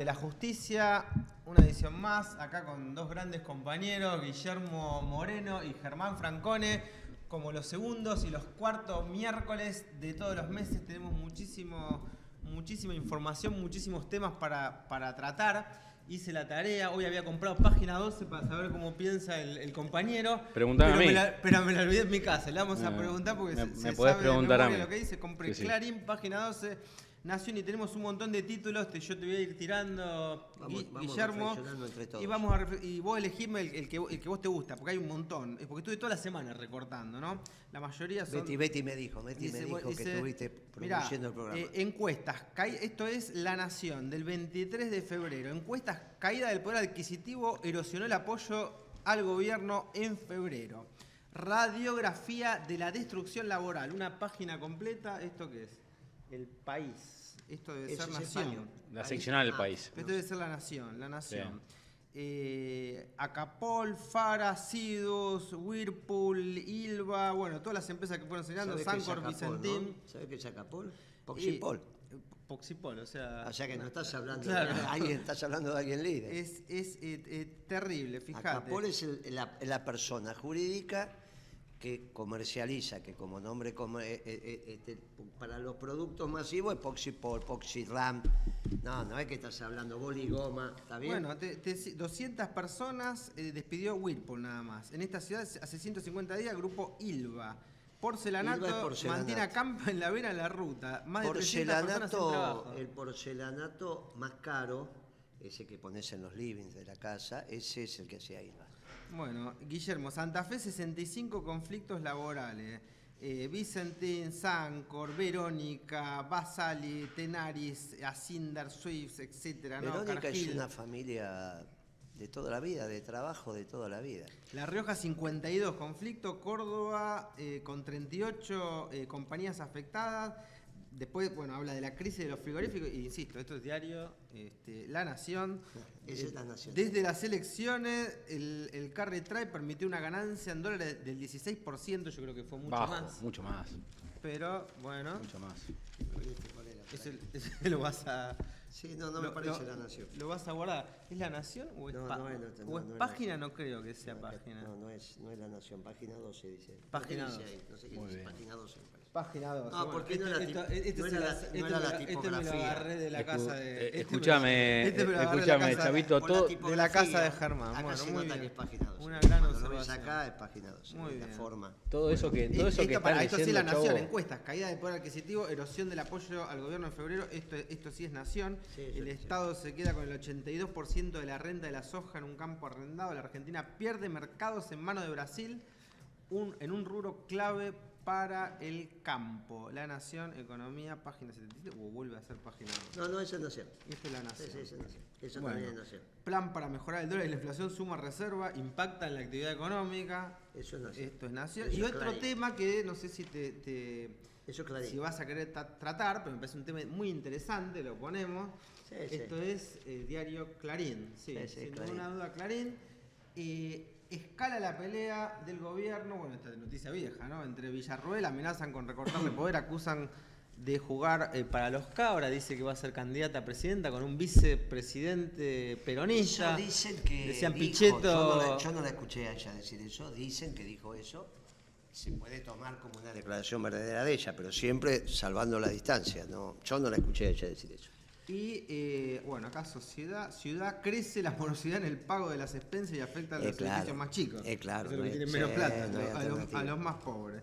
De la Justicia, una edición más, acá con dos grandes compañeros, Guillermo Moreno y Germán Francone, como los segundos y los cuartos miércoles de todos los meses. Tenemos muchísima información, muchísimos temas para tratar. Hice la tarea, hoy había comprado página 12 para saber cómo piensa el compañero. Preguntame a mí. Pero me la olvidé en mi casa, le vamos a preguntar porque se podés sabe preguntar de a memoria mí. lo que dice. Compré Sí. Clarín, página 12. Nación, y tenemos un montón de títulos, yo te voy a ir tirando, Guillermo, entre todos. y vos elegime el que vos te gusta, porque hay un montón, porque estuve toda la semana recortando, ¿no? La mayoría son... Betty me dijo que estuviste produciendo el programa. Encuestas, esto es La Nación, del 23 de febrero, encuestas, caída del poder adquisitivo, erosionó el apoyo al gobierno en febrero. Radiografía de la destrucción laboral, una página completa, ¿esto qué es? El País. Esto debe ser Nación. La seccional del País. Esto debe ser La Nación. Acapol, Fara, Sidus, Whirlpool, Ilva, bueno, todas las empresas que fueron señalando, Sancor, Vicentín. ¿No? ¿Sabés qué es Acapol? Poxipol. Poxipol, o sea... O sea que no estás hablando, claro, de alguien, estás hablando de alguien líder. Es terrible, fíjate. Acapol es la persona jurídica que comercializa, que como nombre para los productos masivos es Poxipol, Poxiram. No es que estás hablando boligoma, ¿está bien? Bueno, 200 personas despidió Whirlpool nada más. En esta ciudad hace 150 días, grupo Ilva. Porcelanato mantiene a Campa en la vera en la ruta. Más de 300 personas sin trabajo. El porcelanato más caro, ese que pones en los livings de la casa, ese es el que hacía Ilva. Bueno, Guillermo, Santa Fe, 65 conflictos laborales. Vicentín, Sancor, Verónica, Basali, Tenaris, Asindar, Swift, etc. Verónica es una familia de toda la vida, de trabajo de toda la vida. La Rioja, 52 conflictos. Córdoba, con 38 compañías afectadas. Después, bueno, habla de la crisis de los frigoríficos, e insisto, esto es diario, La Nación. Esa es La Nación. Desde las elecciones, el Carry Trade permitió una ganancia en dólares del 16%, yo creo que fue Mucho más. Pero, bueno. Mucho más. Ese lo vas a... Sí, no me parece La Nación. ¿Lo vas a guardar? ¿Es La Nación o es, página? No creo que sea página. No es La Nación, página 12 dice. Página 12. No sé qué dice, página 12 me parece. Página 12. No, porque no era la tipografía. Este me lo agarré de la casa de... Escúchame, Chavito, de la casa de Germán. Acá Bueno, se muy nota bien. que es página 12. Una gran Cuando lo ves observación. acá es página 12. Muy la bien. forma. Todo eso que están Esto sí es La diciendo, Nación, chavo. encuestas, caída del poder adquisitivo, erosión del apoyo al gobierno en febrero, esto sí es Nación. Sí, el Estado se queda con el 82% de la renta de la soja en un campo arrendado. La Argentina pierde mercados en manos de Brasil en un rubro clave para el campo. La Nación, Economía, página 77, vuelve a ser página 2. No, esa es Nación. Esto es La Nación. Sí, esa es Nación. Eso Bueno, también es Nación. Plan para mejorar el dólar y la inflación, suma reserva, impacta en la actividad económica. Eso es Nación. Esto es Nación. Eso Y es otro Clarín. tema que no sé si Eso es Clarín. si vas a querer tratar, pero me parece un tema muy interesante, lo ponemos. Sí, Esto es el diario Clarín, sin Clarín. ninguna duda Clarín. Escala la pelea del gobierno, bueno, esta es noticia vieja, ¿no? Entre Villarroel, amenazan con recortarle poder, acusan de jugar para los cabras, dice que va a ser candidata a presidenta con un vicepresidente peronista. Eso dicen que decían dijo, Pichetto. yo no la escuché a ella decir eso, dicen que dijo eso. Se puede tomar como una declaración verdadera de ella, pero siempre salvando la distancia. No, yo no la escuché a ella decir eso. Y bueno, acá ciudad crece la morosidad en el pago de las expensas y afecta a los edificios más chicos. Claro. Eso es lo que tienen menos plata, a los más pobres.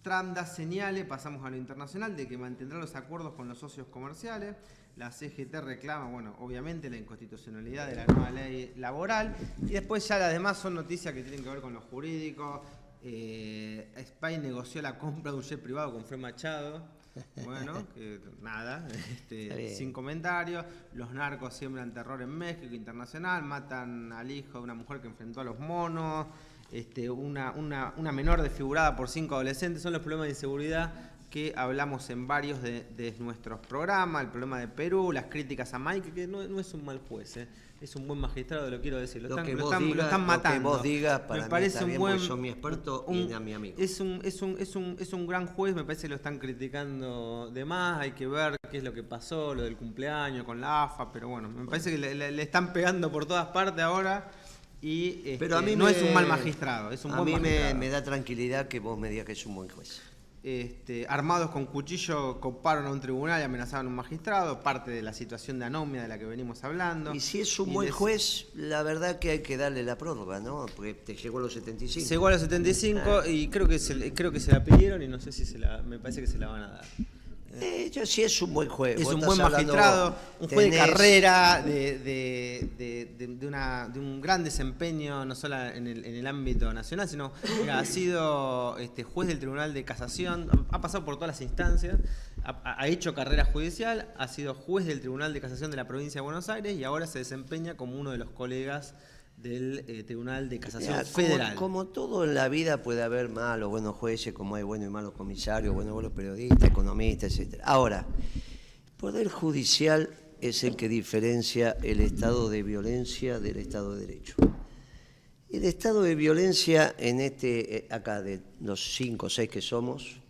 Trump da señales, pasamos a lo internacional, de que mantendrá los acuerdos con los socios comerciales. La CGT reclama, bueno, obviamente la inconstitucionalidad de la nueva ley laboral. Y después ya las demás son noticias que tienen que ver con lo jurídico. Spain negoció la compra de un jet privado con Fred Machado. Bueno, nada, sin comentarios. Los narcos siembran terror en México internacional, matan al hijo de una mujer que enfrentó a los monos, una menor desfigurada por 5 adolescentes. Son los problemas de inseguridad que hablamos en varios de nuestros programas, el problema de Perú, las críticas a Mike, que no es un mal juez, es un buen magistrado, lo quiero decir, lo están matando. Lo que vos digas, para me parece mí está bien, un buen, porque soy mi experto y a mi amigo. Es un gran juez, me parece que lo están criticando de más, hay que ver qué es lo que pasó, lo del cumpleaños con la AFA, pero bueno, me parece que le están pegando por todas partes ahora. Pero a mí no es un mal magistrado, es un buen magistrado. A mí me da tranquilidad que vos me digas que es un buen juez. Armados con cuchillo coparon a un tribunal y amenazaban a un magistrado, parte de la situación de anomia de la que venimos hablando. Y si es un buen juez, la verdad que hay que darle la prórroga, ¿no? Porque te llegó a los 75. Llegó a los 75 y creo que se la pidieron y no sé si me parece que se la van a dar. Sí es un buen juez. Es un buen magistrado, un juez de carrera, de un gran desempeño, no solo en el ámbito nacional, sino que ha sido juez del Tribunal de Casación, ha pasado por todas las instancias, ha hecho carrera judicial, ha sido juez del Tribunal de Casación de la provincia de Buenos Aires y ahora se desempeña como uno de los colegas del Tribunal de Casación Federal. Como todo en la vida puede haber malos, buenos jueces, como hay buenos y malos comisarios, buenos periodistas, economistas, etc. Ahora, el Poder Judicial es el que diferencia el estado de violencia del Estado de Derecho. El estado de violencia acá de los 5 o 6 que somos,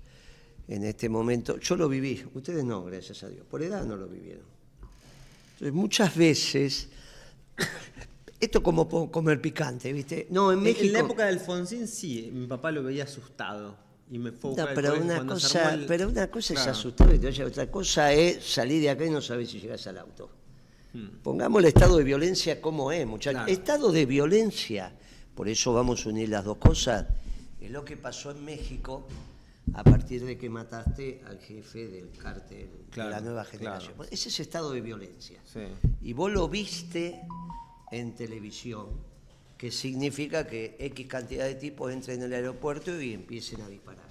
en este momento, yo lo viví, ustedes no, gracias a Dios, por edad no lo vivieron. Entonces, muchas veces... Esto como comer picante, ¿viste? No, en México... En la época de Alfonsín sí, mi papá lo veía asustado. Y me fue a buscar pero una cosa es asustar y otra cosa es salir de acá y no saber si llegas al auto. Pongamos el estado de violencia como es, muchachos. Claro. Estado de violencia, por eso vamos a unir las dos cosas, es lo que pasó en México a partir de que mataste al jefe del cártel de la nueva generación. Claro. Ese es estado de violencia. Sí. Y vos lo viste en televisión, que significa que X cantidad de tipos entren en el aeropuerto y empiecen a disparar.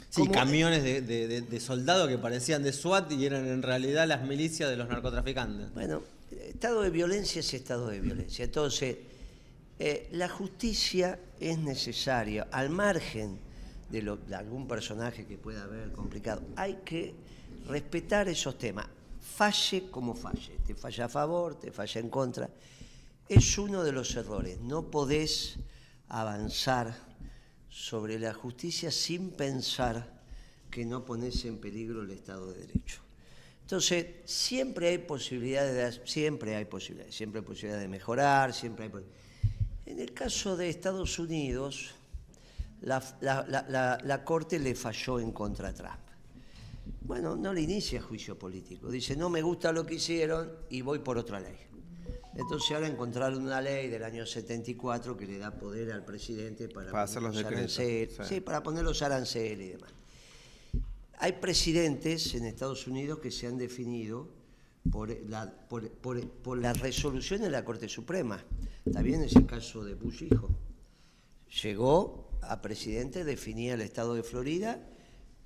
Sí, camiones de soldados que parecían de SWAT y eran en realidad las milicias de los narcotraficantes. Bueno, estado de violencia es estado de violencia. Entonces, la justicia es necesaria, al margen de algún personaje que pueda haber complicado. Hay que respetar esos temas. Falle como falle, te falla a favor, te falla en contra. Es uno de los errores. No podés avanzar sobre la justicia sin pensar que no ponés en peligro el Estado de Derecho. Entonces, siempre hay posibilidades de mejorar, En el caso de Estados Unidos, la Corte le falló en contra a Trump. Bueno, no le inicia juicio político. Dice, no me gusta lo que hicieron y voy por otra ley. Entonces ahora encontraron una ley del año 74 que le da poder al presidente para hacer los decretos. Sí, para poner los aranceles y demás. Hay presidentes en Estados Unidos que se han definido por la resolución de la Corte Suprema. También es el caso de Bush hijo. Llegó a presidente, definía el estado de Florida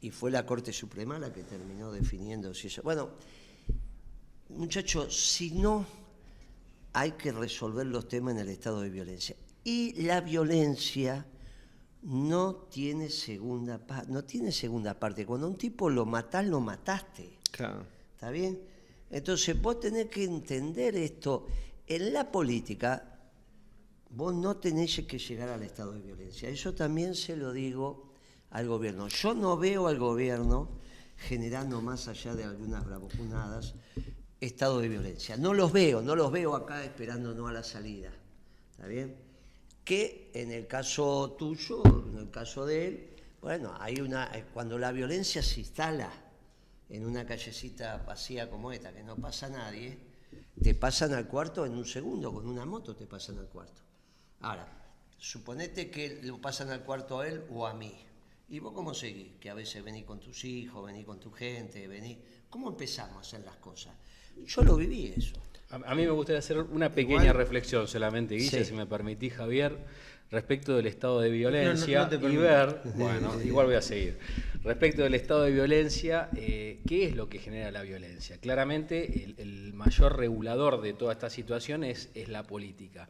y fue la Corte Suprema la que terminó definiendo si eso. Bueno, muchachos, si no, hay que resolver los temas en el estado de violencia. Y la violencia no tiene segunda parte. Cuando a un tipo lo matás, lo mataste. Claro. ¿Está bien? Entonces vos tenés que entender esto. En la política, vos no tenés que llegar al estado de violencia. Eso también se lo digo al gobierno. Yo no veo al gobierno generando, más allá de algunas bravuconadas, estado de violencia. No los veo acá esperándonos a la salida. ¿Está bien? Que en el caso tuyo, en el caso de él, bueno, cuando la violencia se instala en una callecita vacía como esta, que no pasa nadie, te pasan al cuarto en un segundo, con una moto te pasan al cuarto. Ahora, suponete que lo pasan al cuarto a él o a mí. ¿Y vos cómo seguís? Que a veces venís con tus hijos, venís con tu gente, venís... ¿Cómo empezamos a hacer las cosas? Yo lo viví eso. A mí me gustaría hacer una pequeña reflexión solamente, Guille, si me permitís, Javier, respecto del estado de violencia y ver, bueno, igual voy a seguir, respecto del estado de violencia, ¿qué es lo que genera la violencia? Claramente el mayor regulador de toda esta situación es la política.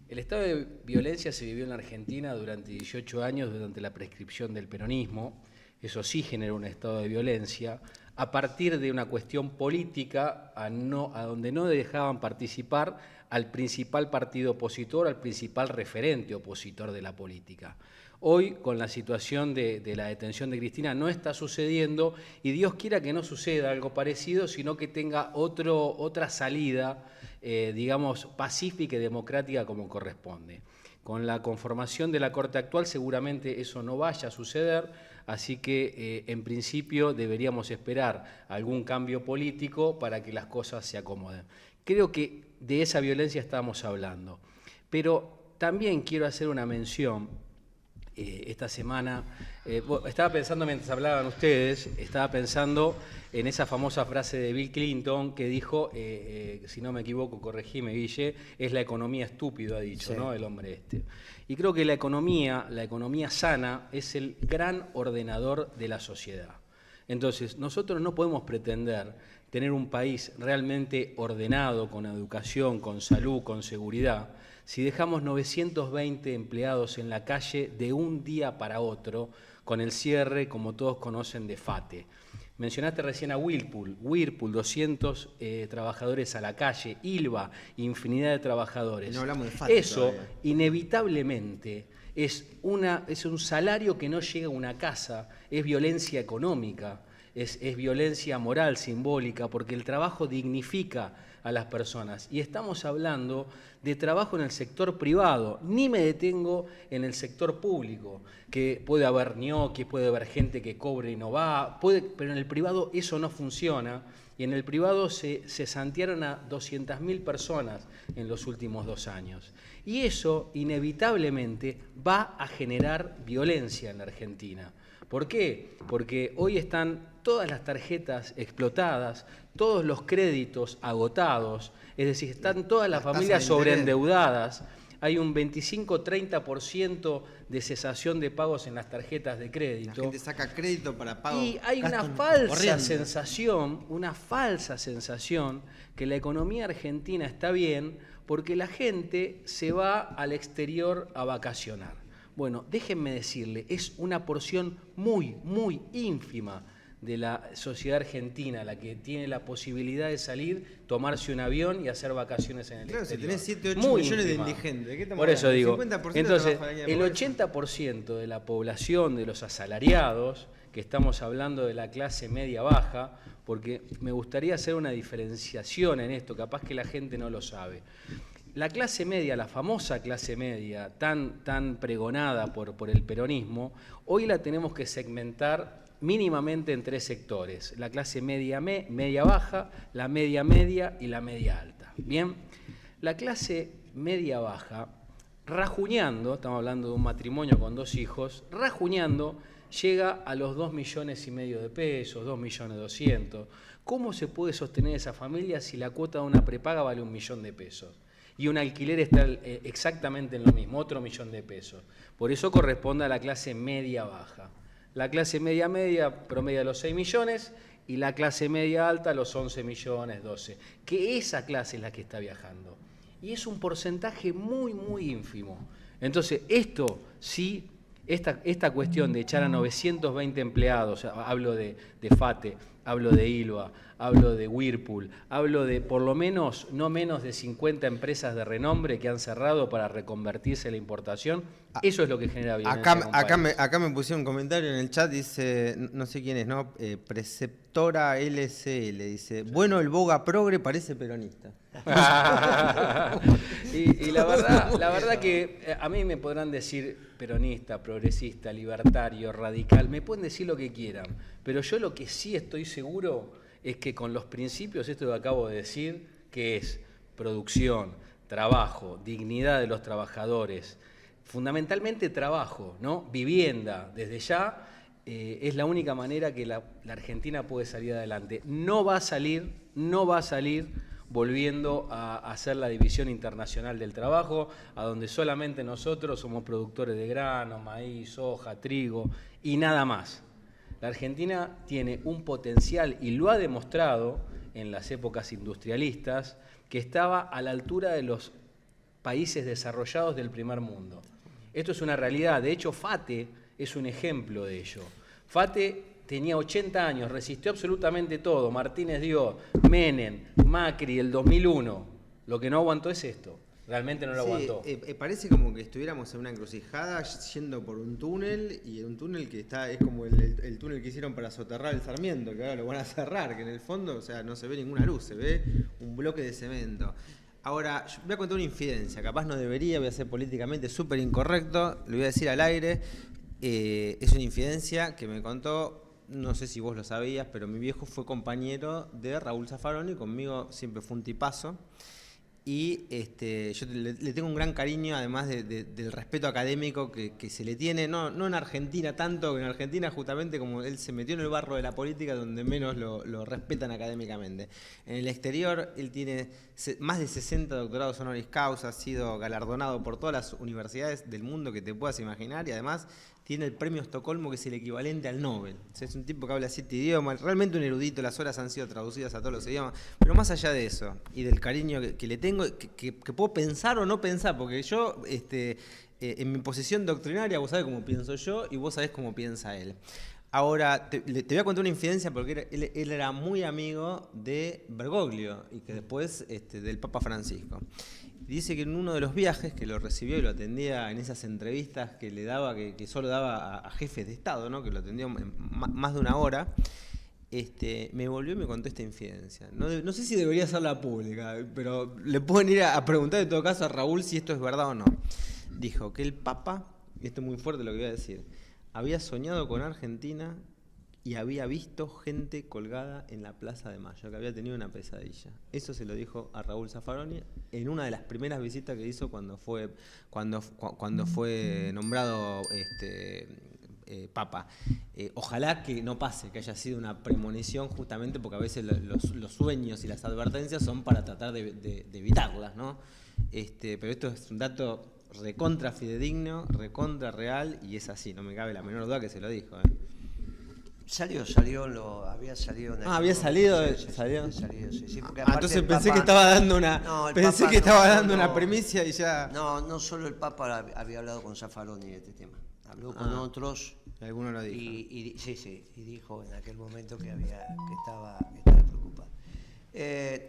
El estado de violencia se vivió en la Argentina durante 18 años, durante la prescripción del peronismo. eso sí genera un estado de violencia, a partir de una cuestión política a donde no dejaban participar al principal partido opositor, al principal referente opositor de la política. Hoy, con la situación de la detención de Cristina, no está sucediendo, y Dios quiera que no suceda algo parecido, sino que tenga otra salida, digamos, pacífica y democrática como corresponde. Con la conformación de la Corte actual seguramente eso no vaya a suceder, así que en principio deberíamos esperar algún cambio político para que las cosas se acomoden. Creo que de esa violencia estamos hablando, pero también quiero hacer una mención. Esta semana, estaba pensando mientras hablaban ustedes, estaba pensando en esa famosa frase de Bill Clinton que dijo, si no me equivoco, corregime Guille, es la economía estúpido, ha dicho, sí, ¿no? El hombre este. Y creo que la economía sana, es el gran ordenador de la sociedad. Entonces, nosotros no podemos pretender tener un país realmente ordenado, con educación, con salud, con seguridad, si dejamos 920 empleados en la calle de un día para otro, con el cierre, como todos conocen, de FATE. Mencionaste recién a Whirlpool, 200 trabajadores a la calle, ILVA, infinidad de trabajadores. No hablamos de FATE eso, todavía. Inevitablemente, es un salario que no llega a una casa, es violencia económica, es violencia moral, simbólica, porque el trabajo dignifica a las personas. Y estamos hablando de trabajo en el sector privado, ni me detengo en el sector público, que puede haber ñoquis, puede haber gente que cobre y no va, pero en el privado eso no funciona, y en el privado se cesantearon a 200.000 personas en los últimos 2 años. Y eso inevitablemente va a generar violencia en la Argentina. ¿Por qué? Porque hoy están todas las tarjetas explotadas, todos los créditos agotados, es decir, están todas las familias sobreendeudadas, hay un 25-30% de cesación de pagos en las tarjetas de crédito. La gente saca crédito para pago. Y hay una falsa sensación que la economía argentina está bien porque la gente se va al exterior a vacacionar. Bueno, déjenme decirle, es una porción muy, muy ínfima de la sociedad argentina la que tiene la posibilidad de salir, tomarse un avión y hacer vacaciones en el exterior. Claro, si tenés 7-8 millones de indigentes. ¿Qué por eso digo, 50% entonces, el 80% de la población, de los asalariados, que estamos hablando de la clase media-baja, porque me gustaría hacer una diferenciación en esto, capaz que la gente no lo sabe. La clase media, la famosa clase media, tan pregonada por el peronismo, hoy la tenemos que segmentar mínimamente en 3 sectores: la clase media-baja, la media-media y la media-alta. Bien, la clase media-baja, rajuñando, estamos hablando de un matrimonio con 2 hijos, rajuñando, llega a los 2,5 millones de pesos, 2.200.000. ¿Cómo se puede sostener esa familia si la cuota de una prepaga vale 1 millón de pesos? Y un alquiler está exactamente en lo mismo, otro 1 millón de pesos. Por eso corresponde a la clase media-baja. La clase media-media promedia los 6 millones y la clase media-alta los 11 millones, 12. Que esa clase es la que está viajando. Y es un porcentaje muy, muy ínfimo. Entonces, esto sí, esta cuestión de echar a 920 empleados, hablo de FATE, hablo de ILVA, hablo de Whirlpool, hablo de por lo menos, no menos de 50 empresas de renombre que han cerrado para reconvertirse en la importación, eso es lo que genera violencia. Acá me pusieron un comentario en el chat, dice, no sé quién es, ¿no? Preceptora LCL, dice, bueno, el Boga Progre parece peronista. y la verdad que a mí me podrán decir peronista, progresista, libertario, radical, me pueden decir lo que quieran, pero yo lo que sí estoy seguro es que con los principios, esto que acabo de decir, que es producción, trabajo, dignidad de los trabajadores, fundamentalmente trabajo, ¿no? Vivienda, desde ya, es la única manera que la Argentina puede salir adelante. No va a salir volviendo a hacer la división internacional del trabajo, a donde solamente nosotros somos productores de grano, maíz, soja, trigo y nada más. La Argentina tiene un potencial, y lo ha demostrado en las épocas industrialistas, que estaba a la altura de los países desarrollados del primer mundo. Esto es una realidad. De hecho, FATE es un ejemplo de ello. Fate tenía 80 años, resistió absolutamente todo. Martínez dio, Menem, Macri, el 2001. Lo que no aguantó es esto. Realmente no lo aguantó. Parece como que estuviéramos en una encrucijada yendo por un túnel, y un túnel que es como el túnel que hicieron para soterrar el Sarmiento, que ahora lo van a cerrar, que en el fondo, o sea, no se ve ninguna luz, se ve un bloque de cemento. Ahora, yo voy a contar una infidencia, capaz no debería, voy a ser políticamente súper incorrecto, lo voy a decir al aire. Es una infidencia que me contó, no sé si vos lo sabías, pero mi viejo fue compañero de Raúl Zaffaroni, conmigo siempre fue un tipazo. Y yo le tengo un gran cariño, además del respeto académico que se le tiene, no en Argentina tanto, que en Argentina justamente como él se metió en el barro de la política donde menos lo respetan académicamente. En el exterior él tiene más de 60 doctorados honoris causa, ha sido galardonado por todas las universidades del mundo que te puedas imaginar, y además tiene el premio Estocolmo, que es el equivalente al Nobel. O sea, es un tipo que habla 7 idiomas, realmente un erudito, las horas han sido traducidas a todos los idiomas. Pero más allá de eso, y del cariño que le tengo, que puedo pensar o no pensar, porque yo, en mi posición doctrinaria, vos sabés cómo pienso yo y vos sabés cómo piensa él. Ahora, te voy a contar una infidencia, porque él era muy amigo de Bergoglio, y que después del Papa Francisco. Dice que en uno de los viajes que lo recibió y lo atendía en esas entrevistas que le daba, que solo daba a jefes de Estado, ¿no? Que lo atendió más de una hora, me volvió y me contó esta infidencia. No sé si debería hacerla pública, pero le pueden ir a preguntar en todo caso a Raúl si esto es verdad o no. Dijo que el Papa, y esto es muy fuerte lo que voy a decir, había soñado con Argentina y había visto gente colgada en la Plaza de Mayo, que había tenido una pesadilla. Eso se lo dijo a Raúl Zaffaroni en una de las primeras visitas que hizo cuando fue nombrado Papa. Ojalá que no pase, que haya sido una premonición, justamente porque a veces los sueños y las advertencias son para tratar de evitarlas, ¿no? Pero esto es un dato recontra fidedigno, recontra real, y es así, no me cabe la menor duda que se lo dijo. Había salido. Había salido. Sí, porque entonces pensé que estaba dando una primicia y ya. No solo el Papa había hablado con Zaffaroni de este tema. Habló con otros. Alguno lo dijo. Y dijo en aquel momento que estaba preocupado.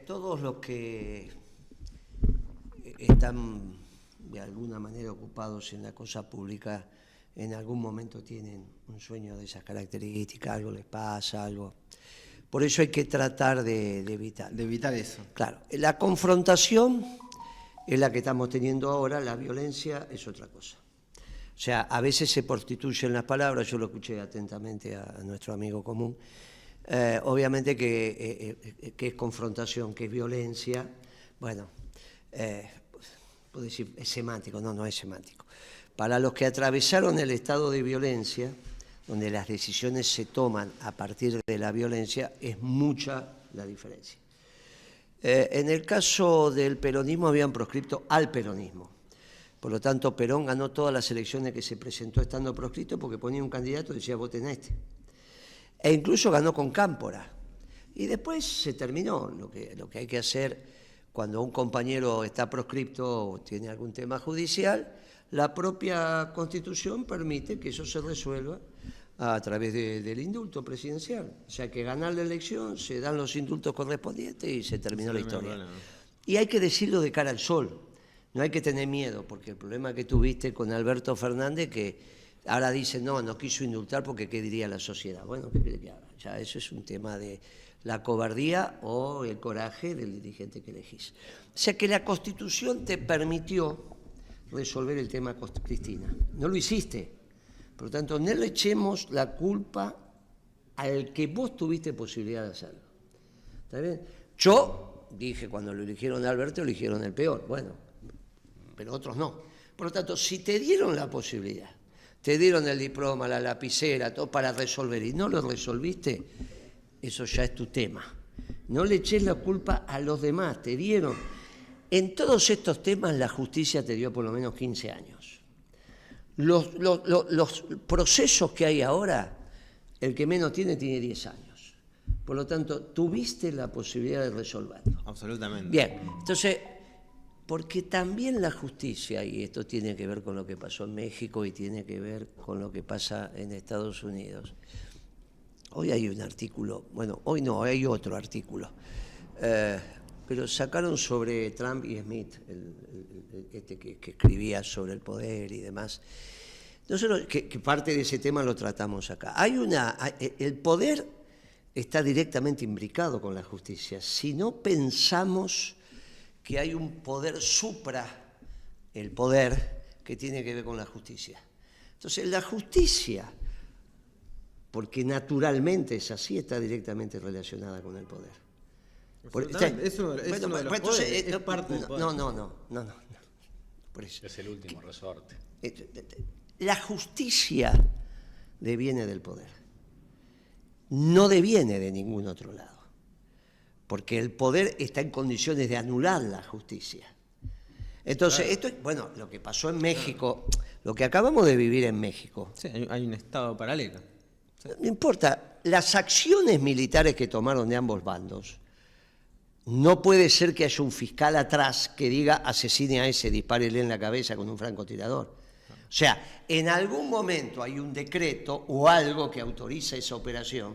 Todos los que están de alguna manera ocupados en la cosa pública, en algún momento tienen un sueño de esas características, algo les pasa, algo. Por eso hay que tratar de evitar. De evitar eso. Claro, la confrontación es la que estamos teniendo ahora, la violencia es otra cosa. O sea, a veces se prostituyen las palabras, yo lo escuché atentamente a nuestro amigo común. Obviamente que es confrontación, que es violencia, bueno, puedo decir, es semántico, no es semántico. Para los que atravesaron el estado de violencia, donde las decisiones se toman a partir de la violencia, es mucha la diferencia. En el caso del peronismo habían proscripto al peronismo. Por lo tanto, Perón ganó todas las elecciones que se presentó estando proscrito, porque ponía un candidato y decía voten a este. E incluso ganó con Cámpora. Y después se terminó. Lo que hay que hacer cuando un compañero está proscripto o tiene algún tema judicial, la propia Constitución permite que eso se resuelva a través del indulto presidencial. O sea, que ganar la elección, se dan los indultos correspondientes y se terminó la historia. Y hay que decirlo de cara al sol. No hay que tener miedo, porque el problema que tuviste con Alberto Fernández, que ahora dice, no quiso indultar porque qué diría la sociedad. Bueno, ¿qué quiere que haga? Ya eso es un tema de la cobardía o el coraje del dirigente que elegís. O sea que la Constitución te permitió resolver el tema Cristina. No lo hiciste. Por lo tanto, no le echemos la culpa al que vos tuviste posibilidad de hacerlo. ¿Está bien? Yo dije, cuando lo eligieron a Alberto, eligieron el peor. Bueno, pero otros no. Por lo tanto, si te dieron la posibilidad, te dieron el diploma, la lapicera, todo para resolver, y no lo resolviste, eso ya es tu tema. No le eches la culpa a los demás, te dieron. En todos estos temas la justicia te dio por lo menos 15 años. Los procesos que hay ahora, el que menos tiene 10 años. Por lo tanto, tuviste la posibilidad de resolverlo. Absolutamente. Bien, entonces, porque también la justicia, y esto tiene que ver con lo que pasó en México y tiene que ver con lo que pasa en Estados Unidos, Hoy hay un artículo, bueno, hoy no, hay otro artículo, pero sacaron sobre Trump y Smith, que escribía sobre el poder y demás. Nosotros, que parte de ese tema lo tratamos acá. El poder está directamente imbricado con la justicia. Si no pensamos que hay un poder supra el poder que tiene que ver con la justicia. Entonces, la justicia, porque naturalmente es así, está directamente relacionada con el poder. Es parte del poder. No. Por eso. Es el último resorte. La justicia deviene del poder. No deviene de ningún otro lado. Porque el poder está en condiciones de anular la justicia. Entonces, esto es, bueno, lo que pasó en México, lo que acabamos de vivir en México. Sí, hay un estado paralelo. Sí. No importa, las acciones militares que tomaron de ambos bandos, no puede ser que haya un fiscal atrás que diga asesine a ese, dispárele en la cabeza con un francotirador. O sea, en algún momento hay un decreto o algo que autoriza esa operación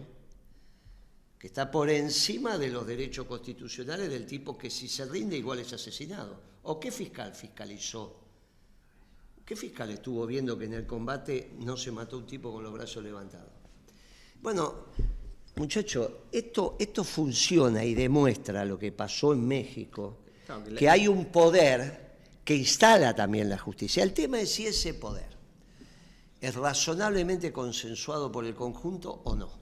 que está por encima de los derechos constitucionales del tipo que si se rinde igual es asesinado. ¿O qué fiscal fiscalizó? ¿Qué fiscal estuvo viendo que en el combate no se mató un tipo con los brazos levantados? Bueno, muchachos, esto funciona y demuestra lo que pasó en México, claro, que hay un poder que instala también la justicia. El tema es si ese poder es razonablemente consensuado por el conjunto o no.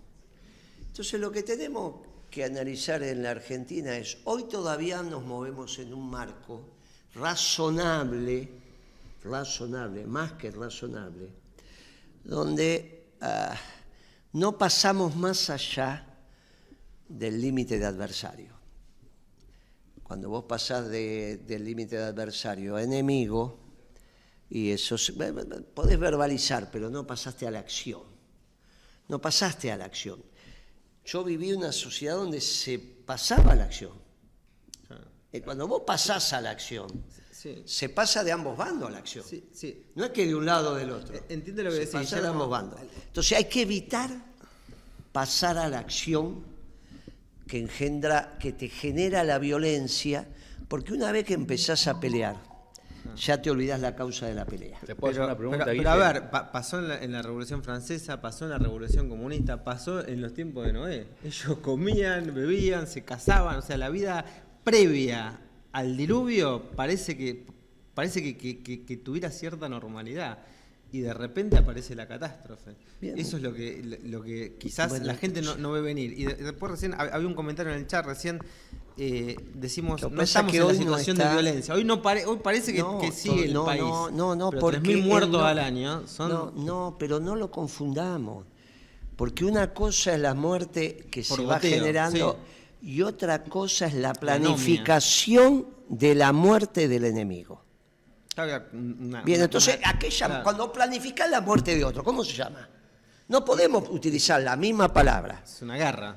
Entonces, lo que tenemos que analizar en la Argentina es, hoy todavía nos movemos en un marco razonable, más que razonable, donde no pasamos más allá del límite de adversario. Cuando vos pasás del límite de adversario a enemigo, y eso podés verbalizar, pero no pasaste a la acción. No pasaste a la acción. Yo viví en una sociedad donde se pasaba a la acción. Y cuando vos pasás a la acción, sí, se pasa de ambos bandos a la acción. Sí, sí. No es que de un lado o del otro. Entiende lo que decís. Pasa de ambos bandos. Entonces hay que evitar pasar a la acción que te genera la violencia, porque una vez que empezás a pelear, ya te olvidás la causa de la pelea. ¿Te puedo hacer una pregunta? Pero a ver, pasó en la Revolución Francesa, pasó en la Revolución Comunista, pasó en los tiempos de Noé. Ellos comían, bebían, se casaban, o sea, la vida previa al diluvio parece que tuviera cierta normalidad. Y de repente aparece la catástrofe. Bien. Eso es lo que quizás la gente no ve venir. Y después recién había un comentario en el chat, recién decimos, no estamos en la situación de violencia. Hoy parece que sigue el país. No, pero porque 3.000 muertos al año son... No, pero no lo confundamos. Porque una cosa es la muerte que se va generando, sí, y otra cosa es la planificación de la muerte del enemigo. Bien, entonces, cuando planificás la muerte de otro, ¿cómo se llama? No podemos utilizar la misma palabra. Es una guerra.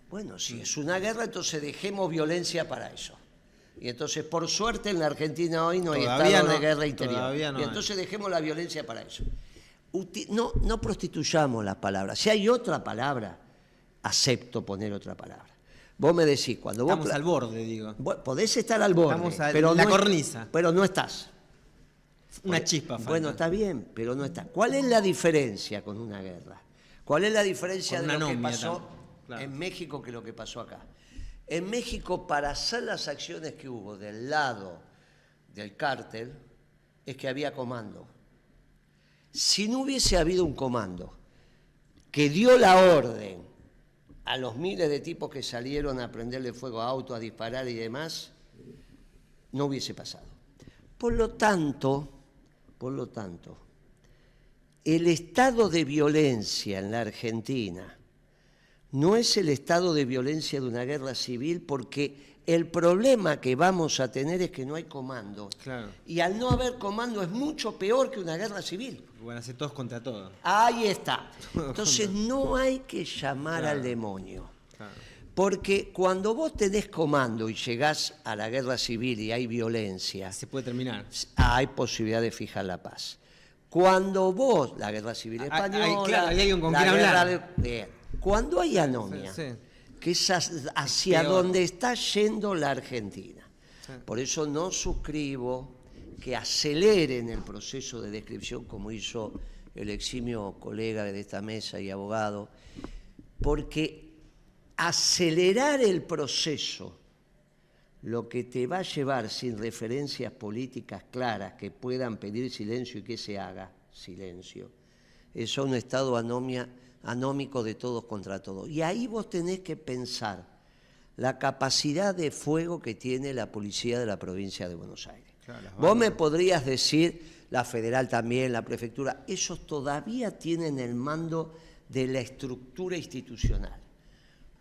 Bueno, si es una guerra, entonces dejemos violencia para eso. Y entonces, por suerte, en la Argentina hoy no hay estado de guerra interior. Y entonces dejemos la violencia para eso. No prostituyamos la palabra. Si hay otra palabra, acepto poner otra palabra. Vos me decís, cuando estamos al borde, digo. Podés estar al borde, pero la cornisa. Pero no estás. Una chispa falta. Bueno, está bien, pero no estás. ¿Cuál es la diferencia con una guerra? ¿Cuál es la diferencia de lo que pasó en México que lo que pasó acá? En México, para hacer las acciones que hubo del lado del cártel, es que había comando. Si no hubiese habido un comando que dio la orden a los miles de tipos que salieron a prenderle fuego a autos, a disparar y demás, no hubiese pasado. Por lo tanto, el estado de violencia en la Argentina no es el estado de violencia de una guerra civil, porque el problema que vamos a tener es que no hay comando. Claro. Y al no haber comando es mucho peor que una guerra civil. Van a ser todos contra todos. Ahí está. Entonces no hay que llamar al demonio. Claro. Porque cuando vos tenés comando y llegás a la guerra civil y hay violencia, se puede terminar. Hay posibilidad de fijar la paz. Cuando vos, la guerra civil española, claro, hay alguien con quien hablar. Bien. Cuando hay anomia, que es hacia donde está yendo la Argentina. Por eso no suscribo que aceleren el proceso de descripción como hizo el eximio colega de esta mesa y abogado, porque acelerar el proceso lo que te va a llevar sin referencias políticas claras que puedan pedir silencio y que se haga silencio, es un estado anómico de todos contra todos. Y ahí vos tenés que pensar la capacidad de fuego que tiene la policía de la provincia de Buenos Aires. Claro, vos me podrías decir, la federal también, la prefectura, esos todavía tienen el mando de la estructura institucional.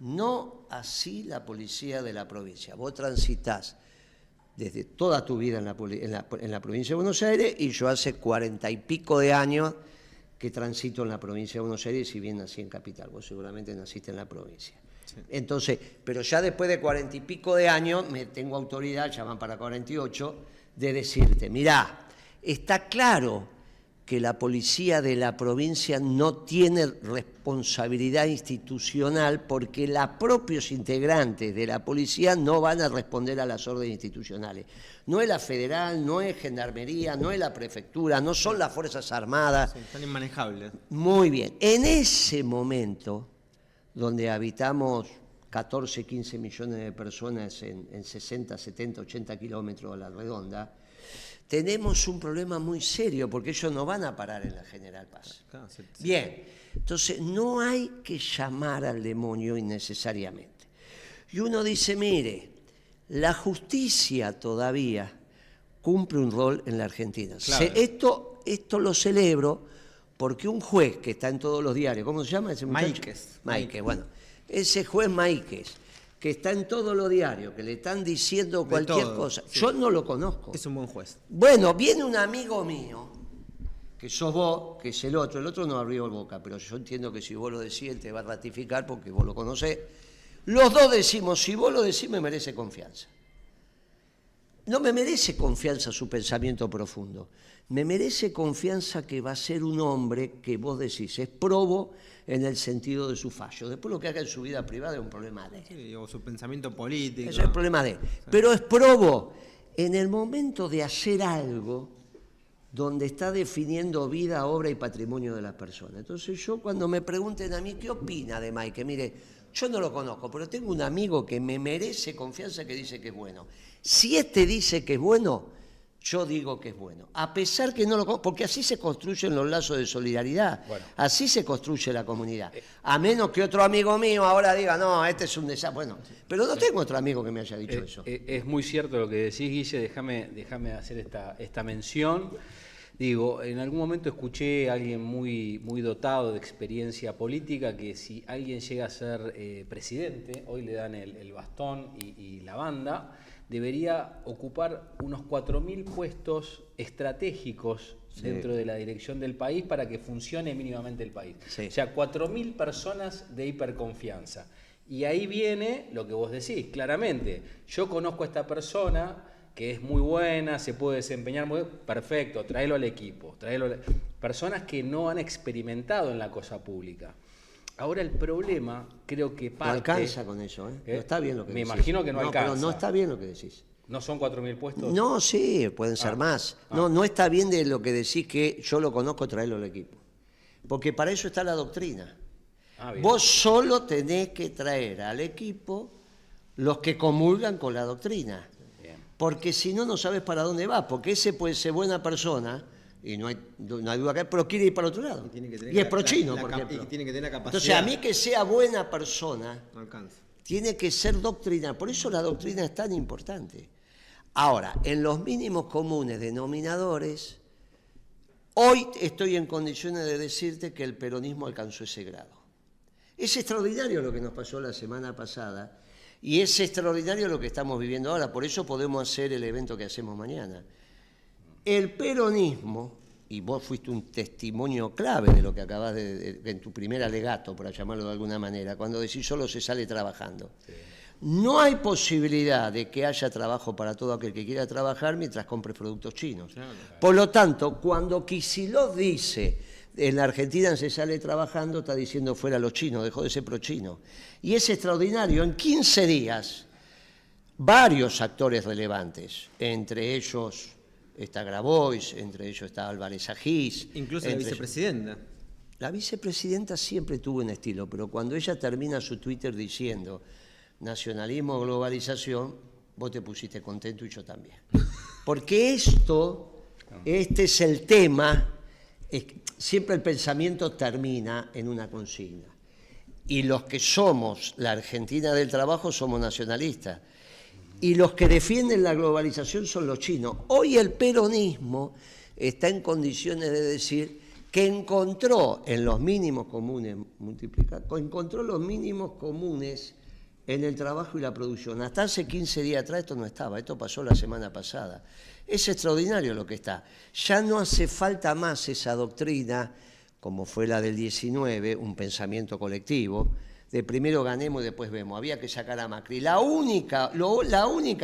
No así la policía de la provincia. Vos transitás desde toda tu vida en la provincia de Buenos Aires y yo hace 40 y pico de años que transito en la provincia de Buenos Aires, si bien nací en Capital. Vos seguramente naciste en la provincia. Sí. Entonces, pero ya después de 40 y pico de años me tengo autoridad, ya van para 48, de decirte, mirá, está claro que la policía de la provincia no tiene responsabilidad institucional porque los propios integrantes de la policía no van a responder a las órdenes institucionales. No es la federal, no es gendarmería, no es la prefectura, no son las Fuerzas Armadas. Sí, están inmanejables. Muy bien. En ese momento, donde habitamos 14, 15 millones de personas en 60, 70, 80 kilómetros a la redonda, tenemos un problema muy serio porque ellos no van a parar en la General Paz. Bien, entonces no hay que llamar al demonio innecesariamente. Y uno dice, mire, la justicia todavía cumple un rol en la Argentina. Claro. Esto lo celebro porque un juez que está en todos los diarios, ¿cómo se llama ese muchacho? Máiquez, bueno, ese juez Máiquez, que está en todos los diarios, que le están diciendo cualquier cosa. Sí. Yo no lo conozco. Es un buen juez. Bueno, viene un amigo mío, que sos vos, que es el otro no abrió boca, pero yo entiendo que si vos lo decís, él te va a ratificar porque vos lo conocés. Los dos decimos, si vos lo decís, me merece confianza. No me merece confianza su pensamiento profundo. Me merece confianza que va a ser un hombre que vos decís, es probo en el sentido de su fallo. Después lo que haga en su vida privada es un problema de él. Sí, o su pensamiento político. Eso es el problema de él. Sí. Pero es probo en el momento de hacer algo donde está definiendo vida, obra y patrimonio de las personas. Entonces yo cuando me pregunten a mí, ¿qué opina de Máiquez? Mire, yo no lo conozco, pero tengo un amigo que me merece confianza que dice que es bueno. Si este dice que es bueno, yo digo que es bueno, a pesar que no lo conozco, porque así se construyen los lazos de solidaridad, así se construye la comunidad. A menos que otro amigo mío ahora diga, no, este es un desastre. Bueno, pero no tengo otro amigo que me haya dicho eso. Es muy cierto lo que decís, Guille, déjame hacer esta mención. Digo, en algún momento escuché a alguien muy dotado de experiencia política que si alguien llega a ser presidente, hoy le dan el bastón y la banda, debería ocupar unos 4.000 puestos estratégicos dentro de la dirección del país para que funcione mínimamente el país. Sí. O sea, 4.000 personas de hiperconfianza. Y ahí viene lo que vos decís, claramente. Yo conozco a esta persona que es muy buena, se puede desempeñar muy bien, perfecto, tráelo al equipo. Personas que no han experimentado en la cosa pública. Ahora el problema, creo que parte... No alcanza con eso, ¿eh? No está bien lo que decís. Me imagino que no alcanza. Pero no está bien lo que decís. ¿No son 4.000 puestos? No, sí, pueden ser más. No está bien de lo que decís que yo lo conozco, traerlo al equipo. Porque para eso está la doctrina. Vos solo tenés que traer al equipo los que comulgan con la doctrina. Bien. Porque si no, no sabes para dónde vas. Porque ese puede ser buena persona... Y no hay duda que pero quiere ir para el otro lado. Y es pro-chino, por ejemplo. Y tiene que tener la capacidad. Entonces, a mí que sea buena persona, no alcanza. Tiene que ser doctrina. Por eso la doctrina es tan importante. Ahora, en los mínimos comunes denominadores, hoy estoy en condiciones de decirte que el peronismo alcanzó ese grado. Es extraordinario lo que nos pasó la semana pasada y es extraordinario lo que estamos viviendo ahora. Por eso podemos hacer el evento que hacemos mañana. El peronismo, y vos fuiste un testimonio clave de lo que acabas en tu primer alegato, por llamarlo de alguna manera, cuando decís solo se sale trabajando. Sí. No hay posibilidad de que haya trabajo para todo aquel que quiera trabajar mientras compre productos chinos. Claro. Por lo tanto, cuando Kicillof dice En la Argentina se sale trabajando, está diciendo fuera los chinos, dejó de ser pro-chino. Y es extraordinario, en 15 días, varios actores relevantes, entre ellos está Grabois, entre ellos está Álvarez Agís. Incluso la vicepresidenta. La vicepresidenta siempre tuvo un estilo, pero cuando ella termina su Twitter diciendo nacionalismo, globalización, vos te pusiste contento y yo también. Porque este es el tema, siempre el pensamiento termina en una consigna. Y los que somos la Argentina del trabajo somos nacionalistas. Y los que defienden la globalización son los chinos. Hoy el peronismo está en condiciones de decir que encontró en los mínimos comunes encontró los mínimos comunes en el trabajo y la producción. Hasta hace 15 días atrás esto no estaba, esto pasó la semana pasada. Es extraordinario lo que está. Ya no hace falta más esa doctrina, como fue la del 19, un pensamiento colectivo, de primero ganemos y después vemos. Había que sacar a Macri. La única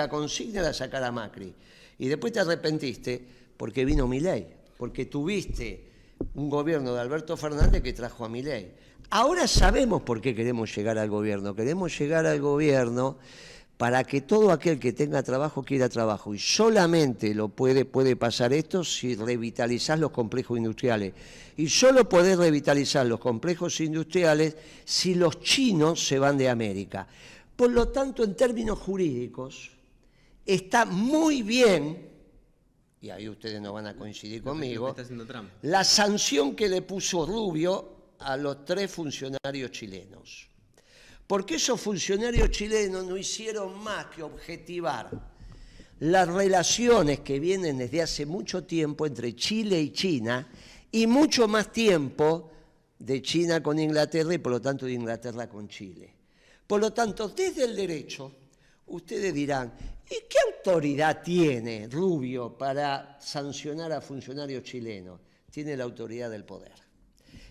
consigna era sacar a Macri. Y después te arrepentiste porque vino Milei, porque tuviste un gobierno de Alberto Fernández que trajo a Milei. Ahora sabemos por qué queremos llegar al gobierno. Queremos llegar al gobierno para que todo aquel que tenga trabajo quiera trabajo. Y solamente puede pasar esto si revitalizás los complejos industriales. Y solo podés revitalizar los complejos industriales si los chinos se van de América. Por lo tanto, en términos jurídicos, está muy bien, y ahí ustedes no van a coincidir conmigo, la sanción que le puso Rubio a los 3 funcionarios chilenos. Porque esos funcionarios chilenos no hicieron más que objetivar las relaciones que vienen desde hace mucho tiempo entre Chile y China y mucho más tiempo de China con Inglaterra y por lo tanto de Inglaterra con Chile. Por lo tanto, desde el derecho, ustedes dirán, ¿y qué autoridad tiene Rubio para sancionar a funcionarios chilenos? Tiene la autoridad del poder.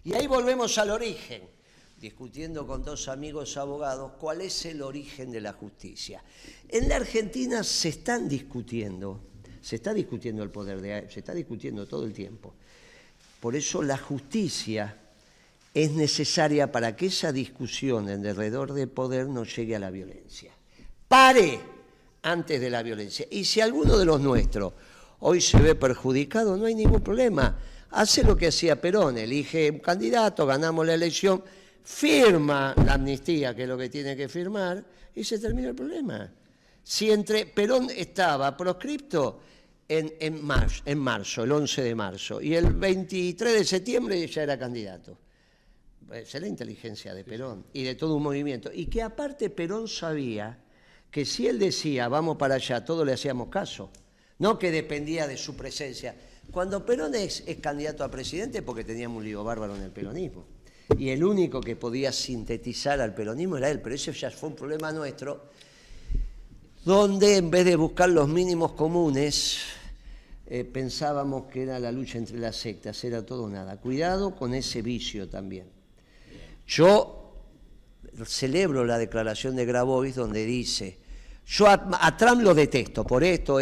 Y ahí volvemos al origen, discutiendo con 2 amigos abogados cuál es el origen de la justicia. En la Argentina se está discutiendo el poder, se está discutiendo todo el tiempo. Por eso la justicia es necesaria para que esa discusión alrededor del poder no llegue a la violencia. Pare antes de la violencia. Y si alguno de los nuestros hoy se ve perjudicado, no hay ningún problema. Hace lo que hacía Perón, elige un candidato, ganamos la elección, firma la amnistía, que es lo que tiene que firmar, y se termina el problema. Si Perón estaba proscripto en marzo, el 11 de marzo, y el 23 de septiembre ya era candidato. Esa es la inteligencia de Perón y de todo un movimiento. Y que aparte Perón sabía que si él decía vamos para allá, todos le hacíamos caso, no que dependía de su presencia. Cuando Perón es candidato a presidente porque teníamos un lío bárbaro en el peronismo. Y el único que podía sintetizar al peronismo era él, pero ese ya fue un problema nuestro, donde en vez de buscar los mínimos comunes, pensábamos que era la lucha entre las sectas, era todo o nada. Cuidado con ese vicio también. Yo celebro la declaración de Grabois donde dice, yo a Trump lo detesto por esto,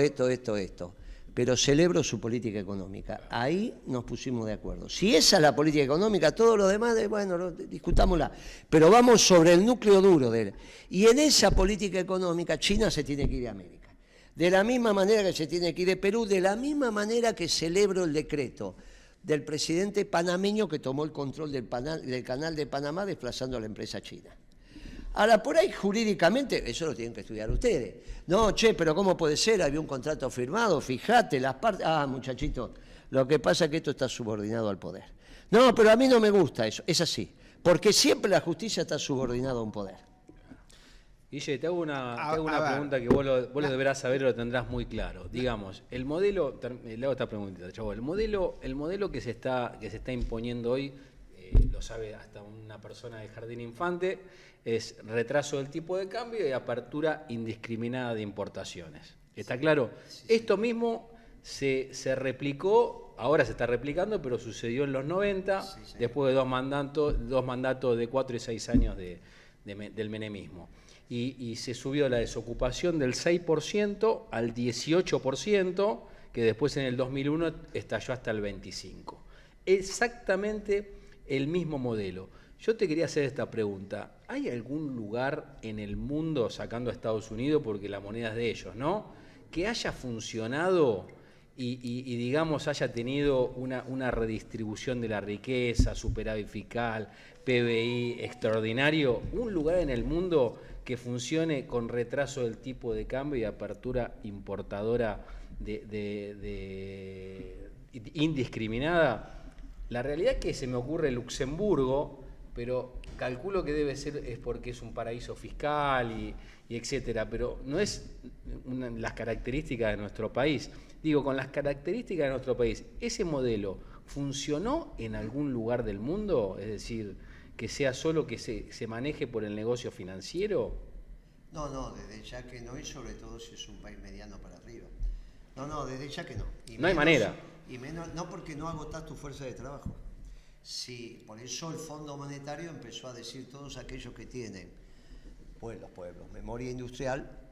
pero celebro su política económica. Ahí nos pusimos de acuerdo. Si esa es la política económica, todo lo demás, bueno, discutámosla. Pero vamos sobre el núcleo duro de él. Y en esa política económica, China se tiene que ir de América. De la misma manera que se tiene que ir de Perú, de la misma manera que celebro el decreto del presidente panameño que tomó el control del canal de Panamá desplazando a la empresa china. Ahora, por ahí jurídicamente, eso lo tienen que estudiar ustedes. No, pero ¿cómo puede ser? Había un contrato firmado, fíjate, las partes... Ah, muchachito, lo que pasa es que esto está subordinado al poder. No, pero a mí no me gusta eso, es así. Porque siempre la justicia está subordinada a un poder. Guille, te hago una pregunta que vos lo deberás saber y lo tendrás muy claro. Digamos, el modelo, le hago esta preguntita, chavo, el modelo que se está imponiendo hoy, lo sabe hasta una persona del Jardín Infante, es retraso del tipo de cambio y apertura indiscriminada de importaciones. ¿Está claro? Sí. Esto mismo se replicó, ahora se está replicando, pero sucedió en los 90, sí. Después de dos mandatos de 4 y 6 años del menemismo. Y se subió la desocupación del 6% al 18%, que después en el 2001 estalló hasta el 25%. exactamente el mismo modelo. Yo te quería hacer esta pregunta. ¿Hay algún lugar en el mundo, sacando a Estados Unidos, porque la moneda es de ellos, ¿no?, que haya funcionado y digamos, haya tenido una redistribución de la riqueza, superávit fiscal, PBI extraordinario? ¿Un lugar en el mundo que funcione con retraso del tipo de cambio y apertura importadora indiscriminada? La realidad es que se me ocurre Luxemburgo, pero calculo que debe ser es porque es un paraíso fiscal y etcétera, pero no es las características de nuestro país. Digo, con las características de nuestro país, ¿ese modelo funcionó en algún lugar del mundo? Es decir, que sea solo que se maneje por el negocio financiero. No, desde ya que no, y sobre todo si es un país mediano para arriba. No, desde ya que no. Y no hay manera. Y menos, no, porque no agotás tu fuerza de trabajo. Sí, por eso el Fondo Monetario empezó a decir todos aquellos que tienen, pues los pueblos, memoria industrial,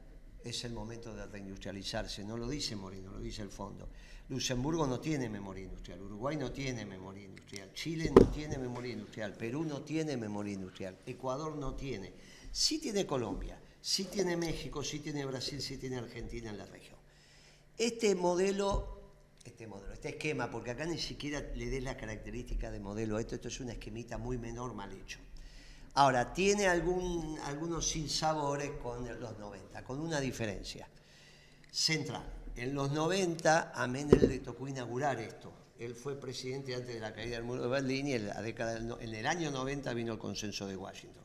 es el momento de reindustrializarse. No lo dice Moreno, lo dice el fondo. Luxemburgo no tiene memoria industrial, Uruguay no tiene memoria industrial, Chile no tiene memoria industrial, Perú no tiene memoria industrial, Ecuador no tiene. Sí tiene Colombia, sí tiene México, sí tiene Brasil, sí tiene Argentina en la región. Este esquema, porque acá ni siquiera le des la característica de modelo, esto es un esquemita muy menor, mal hecho. Ahora, tiene algunos sinsabores con los 90, con una diferencia central. En los 90 a Menem le tocó inaugurar esto. Él fue presidente antes de la caída del muro de Berlín y en el año 90 vino el consenso de Washington.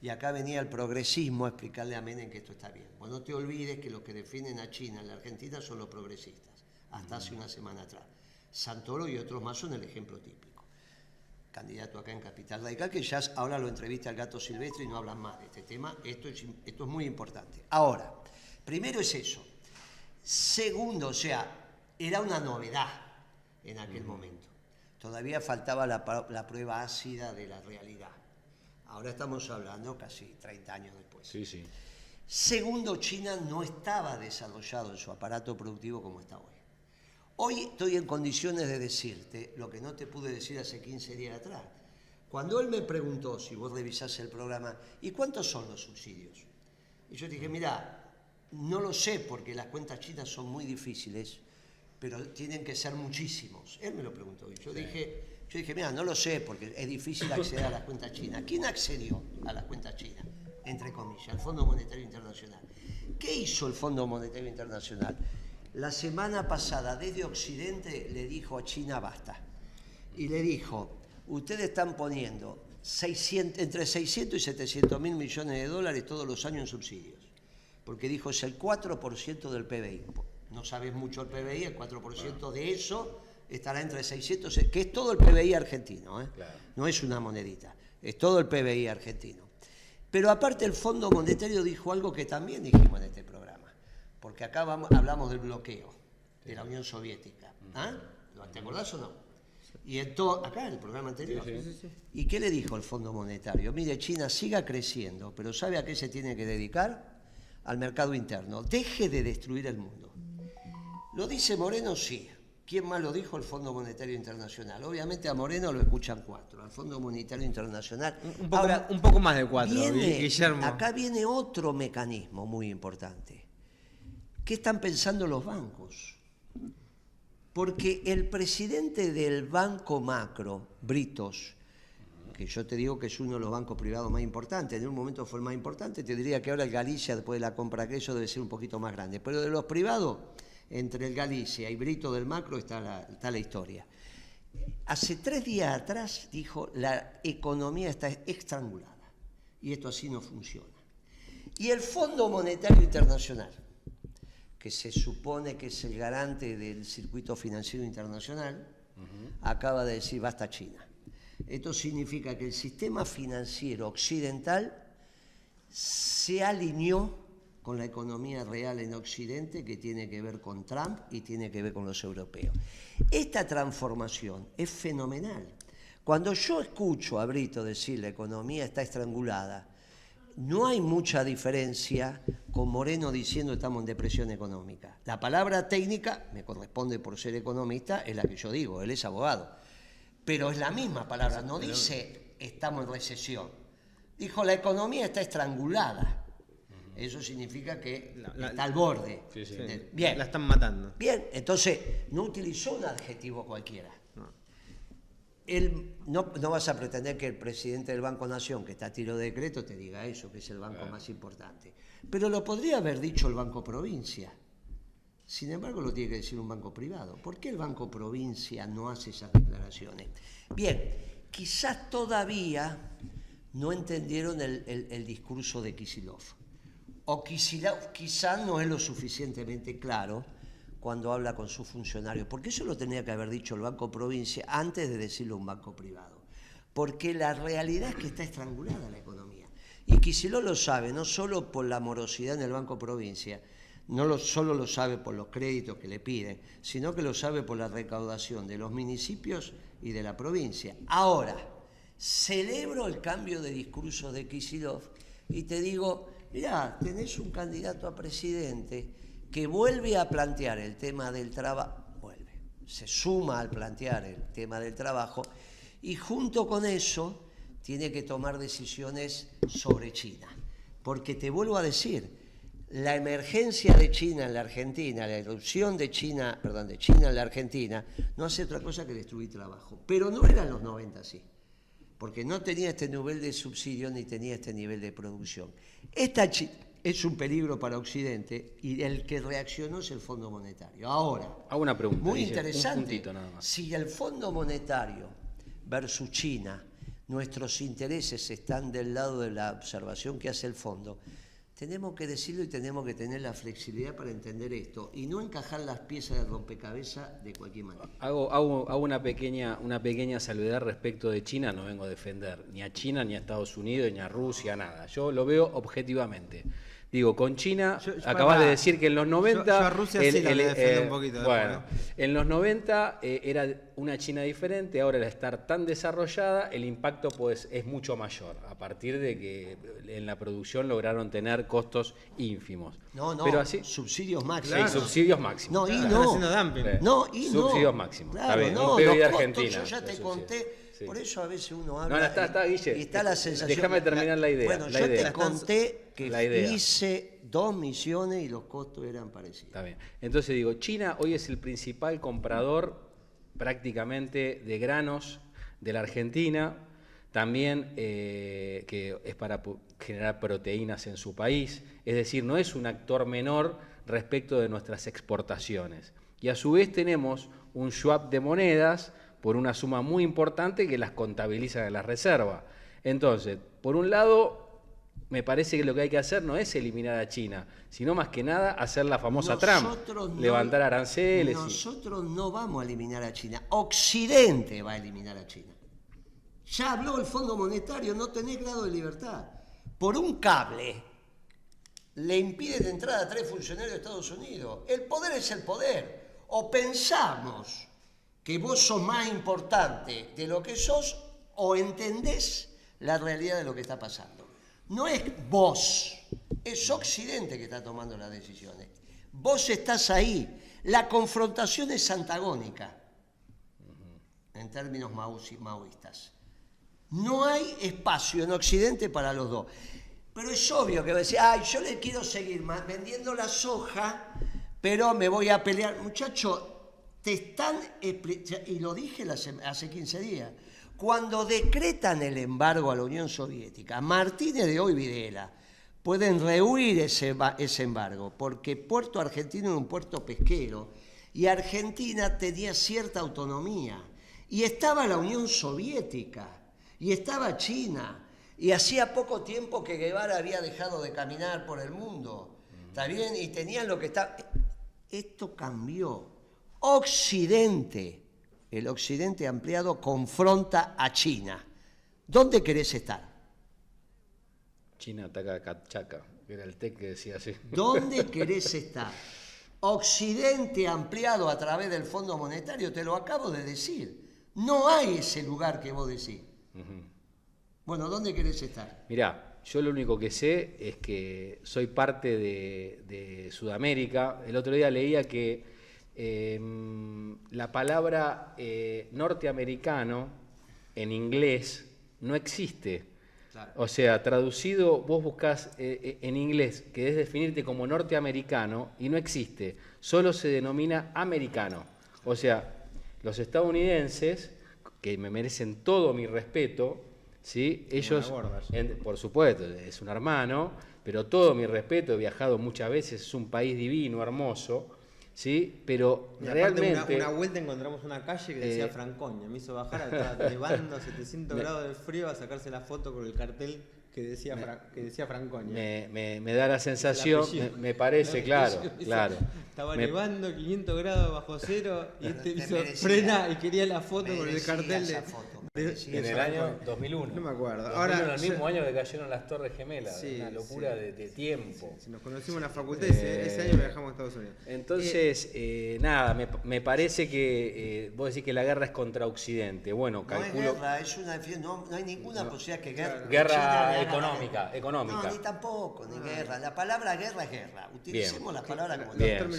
Y acá venía el progresismo a explicarle a Menem que esto está bien. Vos no te olvides que los que defienden a China en la Argentina son los progresistas, hasta hace una semana atrás. Santoro y otros más son el ejemplo típico. Candidato acá en Capital Radical, que ya ahora lo entrevista al Gato Silvestre y no hablan más de este tema. Esto es muy importante. Ahora, primero es eso. Segundo, o sea, era una novedad en aquel momento. Todavía faltaba la prueba ácida de la realidad. Ahora estamos hablando casi 30 años después. Sí. Segundo, China no estaba desarrollado en su aparato productivo como está hoy. Hoy estoy en condiciones de decirte lo que no te pude decir hace 15 días atrás. Cuando él me preguntó, si vos revisás el programa, ¿y cuántos son los subsidios? Y yo dije, mira, no lo sé porque las cuentas chinas son muy difíciles, pero tienen que ser muchísimos. Él me lo preguntó y yo dije, mira, no lo sé porque es difícil acceder a las cuentas chinas. ¿Quién accedió a las cuentas chinas? Entre comillas, el Fondo Monetario Internacional. ¿Qué hizo el Fondo Monetario Internacional? La semana pasada, desde Occidente, le dijo a China basta. Y le dijo, ustedes están poniendo entre 600 y 700 mil millones de dólares todos los años en subsidios. Porque dijo, es el 4% del PBI. No sabes mucho el PBI, el 4% de eso estará entre 600, que es todo el PBI argentino, ¿eh? Claro. No es una monedita, es todo el PBI argentino. Pero aparte el Fondo Monetario dijo algo que también dijimos en este programa. Porque acá hablamos del bloqueo de la Unión Soviética. ¿Ah? ¿Te acordás o no? Y acá en el programa anterior. Sí. ¿Y qué le dijo el Fondo Monetario? Mire, China siga creciendo, pero ¿sabe a qué se tiene que dedicar? Al mercado interno. Deje de destruir el mundo. ¿Lo dice Moreno? Sí. ¿Quién más lo dijo? El Fondo Monetario Internacional. Obviamente a Moreno lo escuchan 4, al Fondo Monetario Internacional. Un poco más de 4, Guillermo. Acá viene otro mecanismo muy importante. ¿Qué están pensando los bancos? Porque el presidente del Banco Macro, Britos, que yo te digo que es uno de los bancos privados más importantes, en un momento fue el más importante, te diría que ahora el Galicia, después de la compra que eso debe ser un poquito más grande, pero de los privados, entre el Galicia y Brito del Macro está la historia. Hace 3 días atrás dijo, la economía está estrangulada, y esto así no funciona. Y el Fondo Monetario Internacional, que se supone que es el garante del circuito financiero internacional, acaba de decir basta China. Esto significa que el sistema financiero occidental se alineó con la economía real en Occidente, que tiene que ver con Trump y tiene que ver con los europeos. Esta transformación es fenomenal. Cuando yo escucho a Brito decir la economía está estrangulada, no hay mucha diferencia con Moreno diciendo estamos en depresión económica. La palabra técnica, me corresponde por ser economista, es la que yo digo, él es abogado. pero es la misma palabra, no dice estamos en recesión. Dijo la economía está estrangulada. Eso significa que está al borde. Sí. Bien. La están matando. Bien, entonces no utilizó un adjetivo cualquiera. No vas a pretender que el presidente del Banco Nación, que está a tiro de decreto, te diga eso, que es el banco más importante. Pero lo podría haber dicho el Banco Provincia. Sin embargo, lo tiene que decir un banco privado. ¿Por qué el Banco Provincia no hace esas declaraciones? Bien, quizás todavía no entendieron el discurso de Kicillof. O quizás no es lo suficientemente claro cuando habla con sus funcionarios, porque eso lo tenía que haber dicho el Banco Provincia antes de decirlo a un banco privado, porque la realidad es que está estrangulada la economía, y Kicillof lo sabe, no solo por la morosidad en el Banco Provincia, solo lo sabe por los créditos que le piden, sino que lo sabe por la recaudación de los municipios y de la provincia. Ahora, celebro el cambio de discurso de Kicillof y te digo, mirá, tenés un candidato a presidente que vuelve a plantear el tema del trabajo, se suma al plantear el tema del trabajo y junto con eso tiene que tomar decisiones sobre China. Porque te vuelvo a decir, la emergencia de China en la Argentina, la irrupción de China en la Argentina, no hace otra cosa que destruir trabajo. Pero no eran los 90 así, porque no tenía este nivel de subsidio ni tenía este nivel de producción. Esta es un peligro para Occidente y el que reaccionó es el Fondo Monetario. Ahora, hago una pregunta, muy dice, interesante, un puntito nada más. Si el Fondo Monetario versus China, nuestros intereses están del lado de la observación que hace el fondo, tenemos que decirlo y tenemos que tener la flexibilidad para entender esto y no encajar las piezas de rompecabezas de cualquier manera. Hago una pequeña salvedad respecto de China. No vengo a defender ni a China, ni a Estados Unidos, ni a Rusia, nada. Yo lo veo objetivamente. Digo, con China, acabas de decir que en los 90... Yo a Rusia sí la defiendo un poquito. Bueno, en los 90 era una China diferente, ahora al estar tan desarrollada, el impacto pues es mucho mayor, a partir de que en la producción lograron tener costos ínfimos. No, pero así, subsidios máximos. Claro. Subsidios máximos. No, y Están no. haciendo dumping. No, y no. Subsidios máximos. Claro, Está bien, no, un PBI de los costos, Argentina. yo ya te conté, Sí. por eso a veces uno habla... No, está, Guille. Y está la sensación... Déjame terminar la idea. Bueno, la yo idea. te conté que La idea. hice 2 misiones y los costos eran parecidos. Está bien. Entonces digo, China hoy es el principal comprador prácticamente de granos de la Argentina, también que es para generar proteínas en su país, es decir, no es un actor menor respecto de nuestras exportaciones. Y a su vez tenemos un swap de monedas por una suma muy importante que las contabilizan en la reserva. Entonces, por un lado, me parece que lo que hay que hacer no es eliminar a China, sino más que nada hacer la famosa Trump, levantar aranceles. Nosotros no vamos a eliminar a China, Occidente va a eliminar a China. Ya habló el Fondo Monetario, no tenés grado de libertad. Por un cable le impiden entrar a 3 funcionarios de Estados Unidos. El poder es el poder. O pensamos que vos sos más importante de lo que sos, o entendés la realidad de lo que está pasando. No es vos, es Occidente que está tomando las decisiones. Vos estás ahí. La confrontación es antagónica, en términos maoístas. No hay espacio en Occidente para los dos. Pero es obvio que va a decir, ay, yo le quiero seguir vendiendo la soja, pero me voy a pelear. Muchachos, te están, y lo dije hace 15 días, cuando decretan el embargo a la Unión Soviética, Martínez de hoy Videla, pueden rehuir ese embargo, porque Puerto Argentino era un puerto pesquero, y Argentina tenía cierta autonomía, y estaba la Unión Soviética, y estaba China, y hacía poco tiempo que Guevara había dejado de caminar por el mundo, ¿está bien? Y tenían lo que está... Esto cambió. Occidente, el Occidente ampliado confronta a China. ¿Dónde querés estar? China ataca a Cachaca, que era el TEC que decía así. ¿Dónde querés estar? Occidente ampliado a través del Fondo Monetario, te lo acabo de decir. No hay ese lugar que vos decís. Bueno, ¿dónde querés estar? Mirá, yo lo único que sé es que soy parte de Sudamérica. El otro día leía que la palabra norteamericano en inglés no existe. Claro. O sea, traducido, vos buscás en inglés, que es definirte como norteamericano, y no existe. Solo se denomina americano. O sea, los estadounidenses, que me merecen todo mi respeto, ¿sí? Ellos, por supuesto, es un hermano, pero todo mi respeto, he viajado muchas veces, es un país divino, hermoso, ¿sí? Pero y realmente... Una vuelta encontramos una calle que decía Franconia, me hizo bajar, estaba nevando a 700 grados de frío a sacarse la foto con el cartel que decía Franconia. Me da la sensación, me parece, claro. Estaba nevando 500 grados bajo cero y frena y quería la foto con el cartel en el año 2001. No me acuerdo. Ahora, en el mismo año que cayeron las Torres Gemelas, una locura de tiempo. Sí, nos conocimos en la facultad ese año viajamos a Estados Unidos. Entonces, nada, me parece que vos decís que la guerra es contra Occidente. Bueno, calculo... No es guerra, no hay ninguna posibilidad que guerra... Guerra económica. No, ni tampoco, ni guerra. La palabra guerra es guerra. Utilicemos la palabra como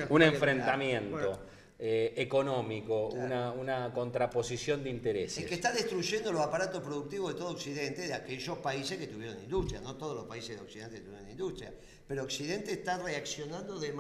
un enfrentamiento económico, una contraposición de intereses. Es que está destruyendo los aparatos productivos de todo Occidente, de aquellos países que tuvieron industria. No todos los países de Occidente tuvieron industria, pero Occidente está reaccionando de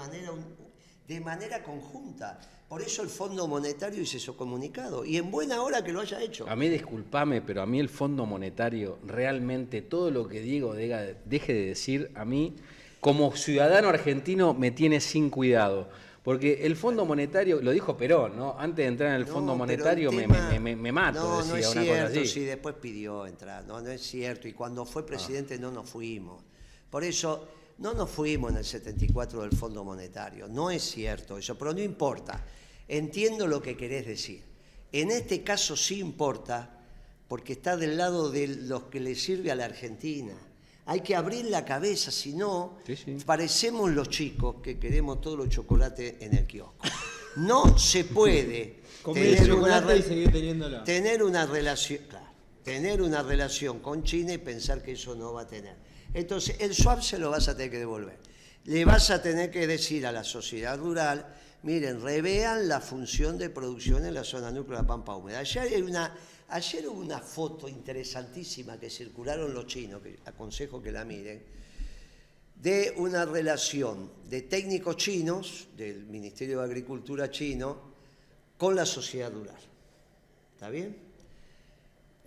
manera conjunta. Por eso el Fondo Monetario hizo ese comunicado, y en buena hora que lo haya hecho. A mí, discúlpame, pero a mí el Fondo Monetario, realmente todo lo que Diego deje de decir, a mí, como ciudadano argentino, me tiene sin cuidado. Porque el Fondo Monetario, lo dijo Perón, ¿no? Antes de entrar en el Fondo Monetario me mato, decía, no es una cierto, cosa así. Sí, después pidió entrar, no es cierto. Y cuando fue presidente no nos fuimos. Por eso no nos fuimos en el 74 del Fondo Monetario. No es cierto eso, pero no importa. Entiendo lo que querés decir. En este caso sí importa, porque está del lado de los que le sirve a la Argentina. Hay que abrir la cabeza, si no, parecemos los chicos que queremos todos los chocolates en el kiosco. No se puede tener una relación con China y pensar que eso no va a tener. Entonces, el swap se lo vas a tener que devolver. Le vas a tener que decir a la sociedad rural, miren, revean la función de producción en la zona núcleo de la Pampa Húmeda. Ayer hubo una foto interesantísima que circularon los chinos, que aconsejo que la miren, de una relación de técnicos chinos, del Ministerio de Agricultura chino, con la sociedad rural. ¿Está bien?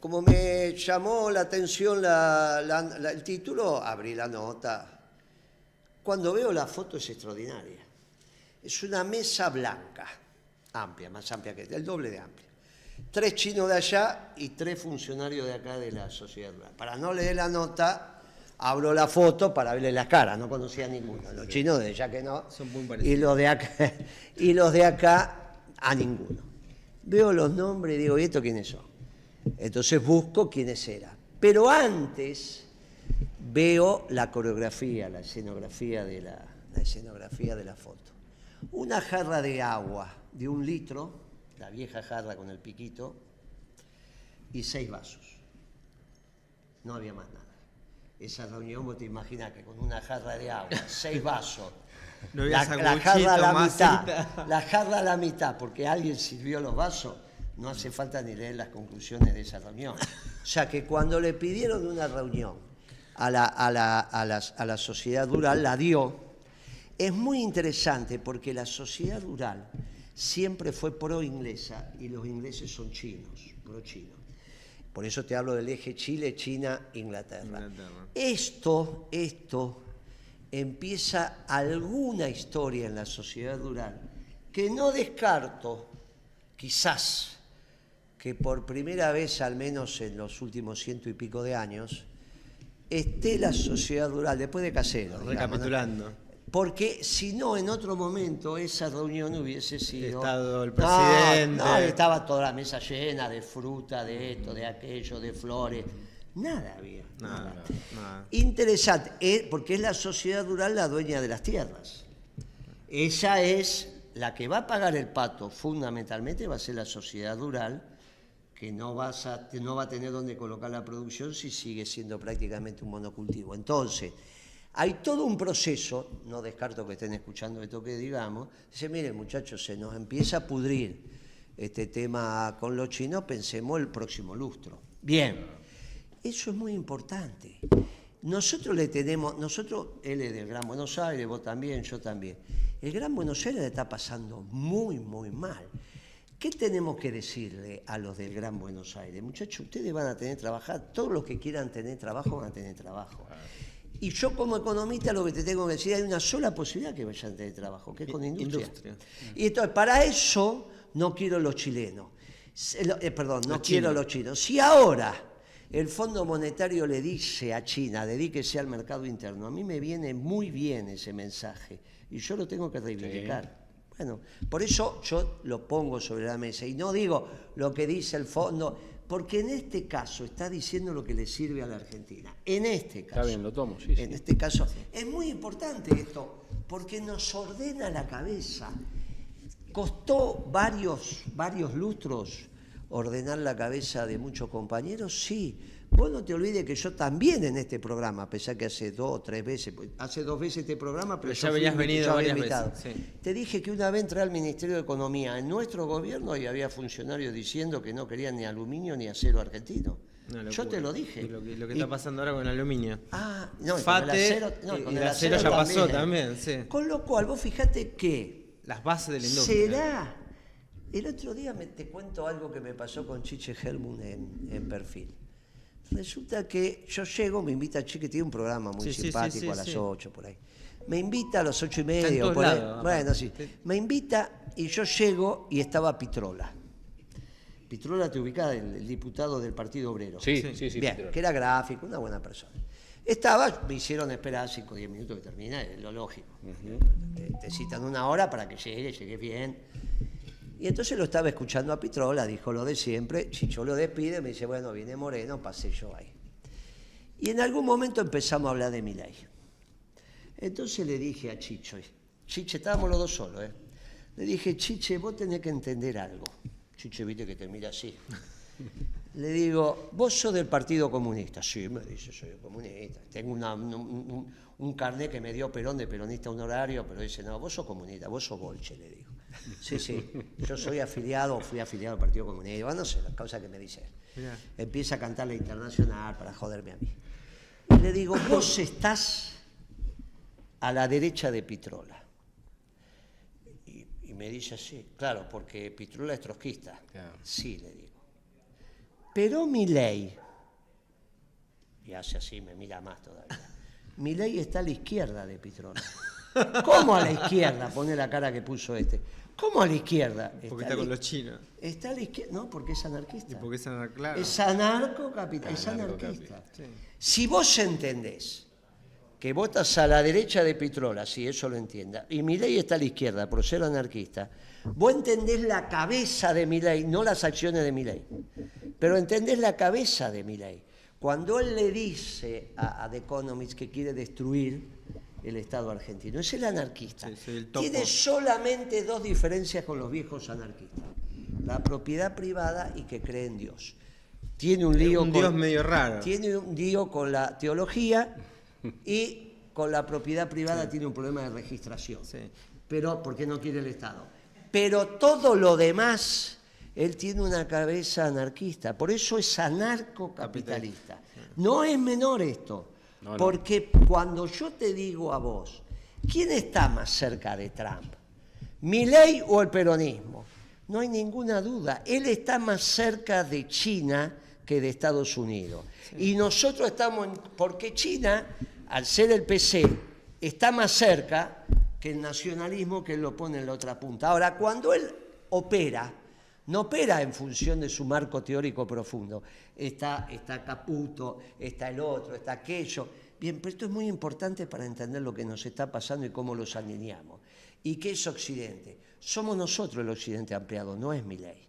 Como me llamó la atención el título, abrí la nota. Cuando veo la foto es extraordinaria. Es una mesa blanca, amplia, más amplia que el doble de amplia. 3 chinos de allá y 3 funcionarios de acá de la sociedad rural. Para no leer la nota, abro la foto para verle las caras, no conocía ninguno. Los chinos de allá que no, son muy parecidos. Y los de acá a ninguno. Veo los nombres y digo, ¿y estos quiénes son? Entonces busco quiénes eran. Pero antes veo la coreografía, la escenografía de la foto. Una jarra de agua de 1 litro, la vieja jarra con el piquito, y 6 vasos. No había más nada. Esa reunión, vos te imaginás que con una jarra de agua, 6 vasos, no la jarra a la mitad, porque alguien sirvió los vasos, no hace falta ni leer las conclusiones de esa reunión. O sea que cuando le pidieron una reunión a la sociedad rural, la dio. Es muy interesante porque la sociedad rural siempre fue pro-inglesa y los ingleses son chinos, pro-chinos. Por eso te hablo del eje Chile, China, Inglaterra. Esto empieza alguna historia en la sociedad rural que no descarto, quizás, que por primera vez, al menos en los últimos 100 y pico de años, esté la sociedad rural, después de Casero. Recapitulando. Digamos, ¿no? Porque si no, en otro momento esa reunión hubiese sido... Estado el presidente... No, estaba toda la mesa llena de fruta, de esto, de aquello, de flores. Nada había. Nada. Interesante, porque es la sociedad rural la dueña de las tierras. Esa es la que va a pagar el pato, fundamentalmente va a ser la sociedad rural, que no va a tener dónde colocar la producción si sigue siendo prácticamente un monocultivo. Entonces, Hay todo un proceso, no descarto que estén escuchando esto que digamos, dice, miren muchachos, se nos empieza a pudrir este tema con los chinos, pensemos el próximo lustro. Bien, eso es muy importante. Nosotros él es del Gran Buenos Aires, vos también, yo también. El Gran Buenos Aires le está pasando muy, muy mal. ¿Qué tenemos que decirle a los del Gran Buenos Aires? Muchachos, ustedes van a tener que trabajar, todos los que quieran tener trabajo van a tener trabajo. Y yo como economista lo que te tengo que decir, hay una sola posibilidad que vayan a tener trabajo, que es con industria. Y entonces, para eso no quiero los chilenos. No quiero los chinos. Si ahora el Fondo Monetario le dice a China, dedíquese al mercado interno, a mí me viene muy bien ese mensaje y yo lo tengo que reivindicar. Sí. Bueno, por eso yo lo pongo sobre la mesa y no digo lo que dice el fondo, porque en este caso está diciendo lo que le sirve a la Argentina. En este caso. Está bien, lo tomo, sí. En este caso. Es muy importante esto, porque nos ordena la cabeza. ¿Costó varios lustros ordenar la cabeza de muchos compañeros? Sí. Vos no te olvides que yo también en este programa, a pesar que hace 2 o 3 veces, hace 2 veces este programa, pero ya habías venido varias veces. Sí. Te dije que una vez entré al Ministerio de Economía en nuestro gobierno y había funcionarios diciendo que no querían ni aluminio ni acero argentino. Yo te lo dije. Y lo que está pasando ahora con el aluminio. No, FATE, con el acero ya pasó también. Sí. Con lo cual, vos fijate que las bases de la industria. Será. El otro día te cuento algo que me pasó con Chiche Helmut en Perfil. Resulta que yo llego, me invita Chiche, que tiene un programa muy simpático a las 8 por ahí. Me invita a las 8:30 por ahí. Bueno, sí. Me invita y yo llego y estaba Pitrola. Pitrola te ubicaba, el diputado del Partido Obrero. Sí. Bien, Pitrola. Que era gráfico, una buena persona. Me hicieron esperar 5 o 10 minutos que termina, es lo lógico. Te citan 1 hora para que llegue bien. Y entonces lo estaba escuchando a Pitrola, dijo lo de siempre, Chicho lo despide, me dice, bueno, viene Moreno, pasé yo ahí. Y en algún momento empezamos a hablar de Milei. Entonces le dije a Chicho, estábamos los dos solos, le dije, Chiche, vos tenés que entender algo. Chiche, viste que te mira así. Le digo, vos sos del Partido Comunista. Sí, me dice, soy comunista. Tengo un carnet que me dio Perón de peronista honorario, pero dice, no, vos sos comunista, vos sos bolche, le digo. Sí, yo fui afiliado al Partido Comunista. Bueno, no sé, las cosas que me dice. Mirá. Empieza a cantar la Internacional para joderme a mí. Y le digo, vos estás a la derecha de Pitrola. Y me dice, sí, claro, porque Pitrola es trotskista. Claro. Sí, le digo. Pero Milei, y hace así, me mira más todavía. Milei está a la izquierda de Pitrola. ¿Cómo a la izquierda? Pone la cara que puso este. ¿Cómo a la izquierda? Porque está con los chinos. Está a la izquierda. No, porque es anarquista. Y porque es claro. Es anarcocapitalista. Es anarquista. Sí. Si vos entendés que votas a la derecha de Pitrola, si eso lo entienda, y Milei está a la izquierda por ser anarquista, vos entendés la cabeza de Milei, no las acciones de Milei, pero entendés la cabeza de Milei. Cuando él le dice a The Economist que quiere destruir el Estado argentino, es el anarquista. Tiene solamente 2 diferencias con los viejos anarquistas: la propiedad privada y que cree en Dios. Tiene un lío con Dios medio raro. Tiene un lío con la teología y con la propiedad privada tiene un problema de registración. Pero porque no quiere el Estado. Pero todo lo demás, él tiene una cabeza anarquista. Por eso es anarcocapitalista. No es menor esto. No. Porque cuando yo te digo a vos, ¿quién está más cerca de Trump? ¿Milei o el peronismo? No hay ninguna duda. Él está más cerca de China que de Estados Unidos. Sí. Y nosotros estamos porque China, al ser el PC, está más cerca que el nacionalismo, que él lo pone en la otra punta. Ahora, cuando él opera, no opera en función de su marco teórico profundo. Está Caputo, está el otro, está aquello. Bien, pero esto es muy importante para entender lo que nos está pasando y cómo los alineamos. ¿Y qué es Occidente? Somos nosotros el Occidente ampliado, no es Milei.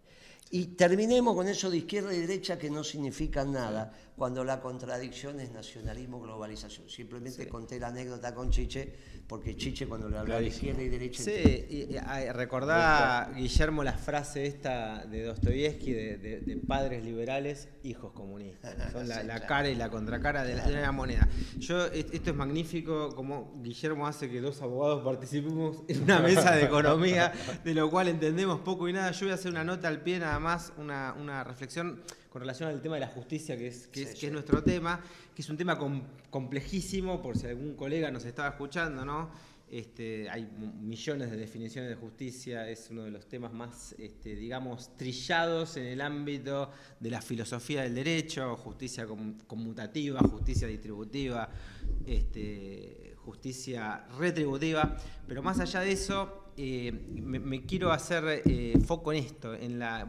Y terminemos con eso de izquierda y derecha que no significan nada, cuando la contradicción es nacionalismo, globalización. Simplemente conté la anécdota con Chiche, porque Chiche cuando le hablaba de izquierda y derecha... Sí, recordá, Guillermo, la frase esta de Dostoyevsky de padres liberales, hijos comunistas. Son la cara y la contracara de la moneda. Esto es magnífico, como Guillermo hace que dos abogados participemos en una mesa de economía, de lo cual entendemos poco y nada. Yo voy a hacer una nota al pie, nada más, una reflexión con relación al tema de la justicia, que es nuestro tema, que es un tema complejísimo, por si algún colega nos estaba escuchando, ¿no? Hay millones de definiciones de justicia, es uno de los temas más, digamos, trillados en el ámbito de la filosofía del derecho, justicia conmutativa, justicia distributiva, justicia retributiva, pero más allá de eso, me quiero hacer foco en esto.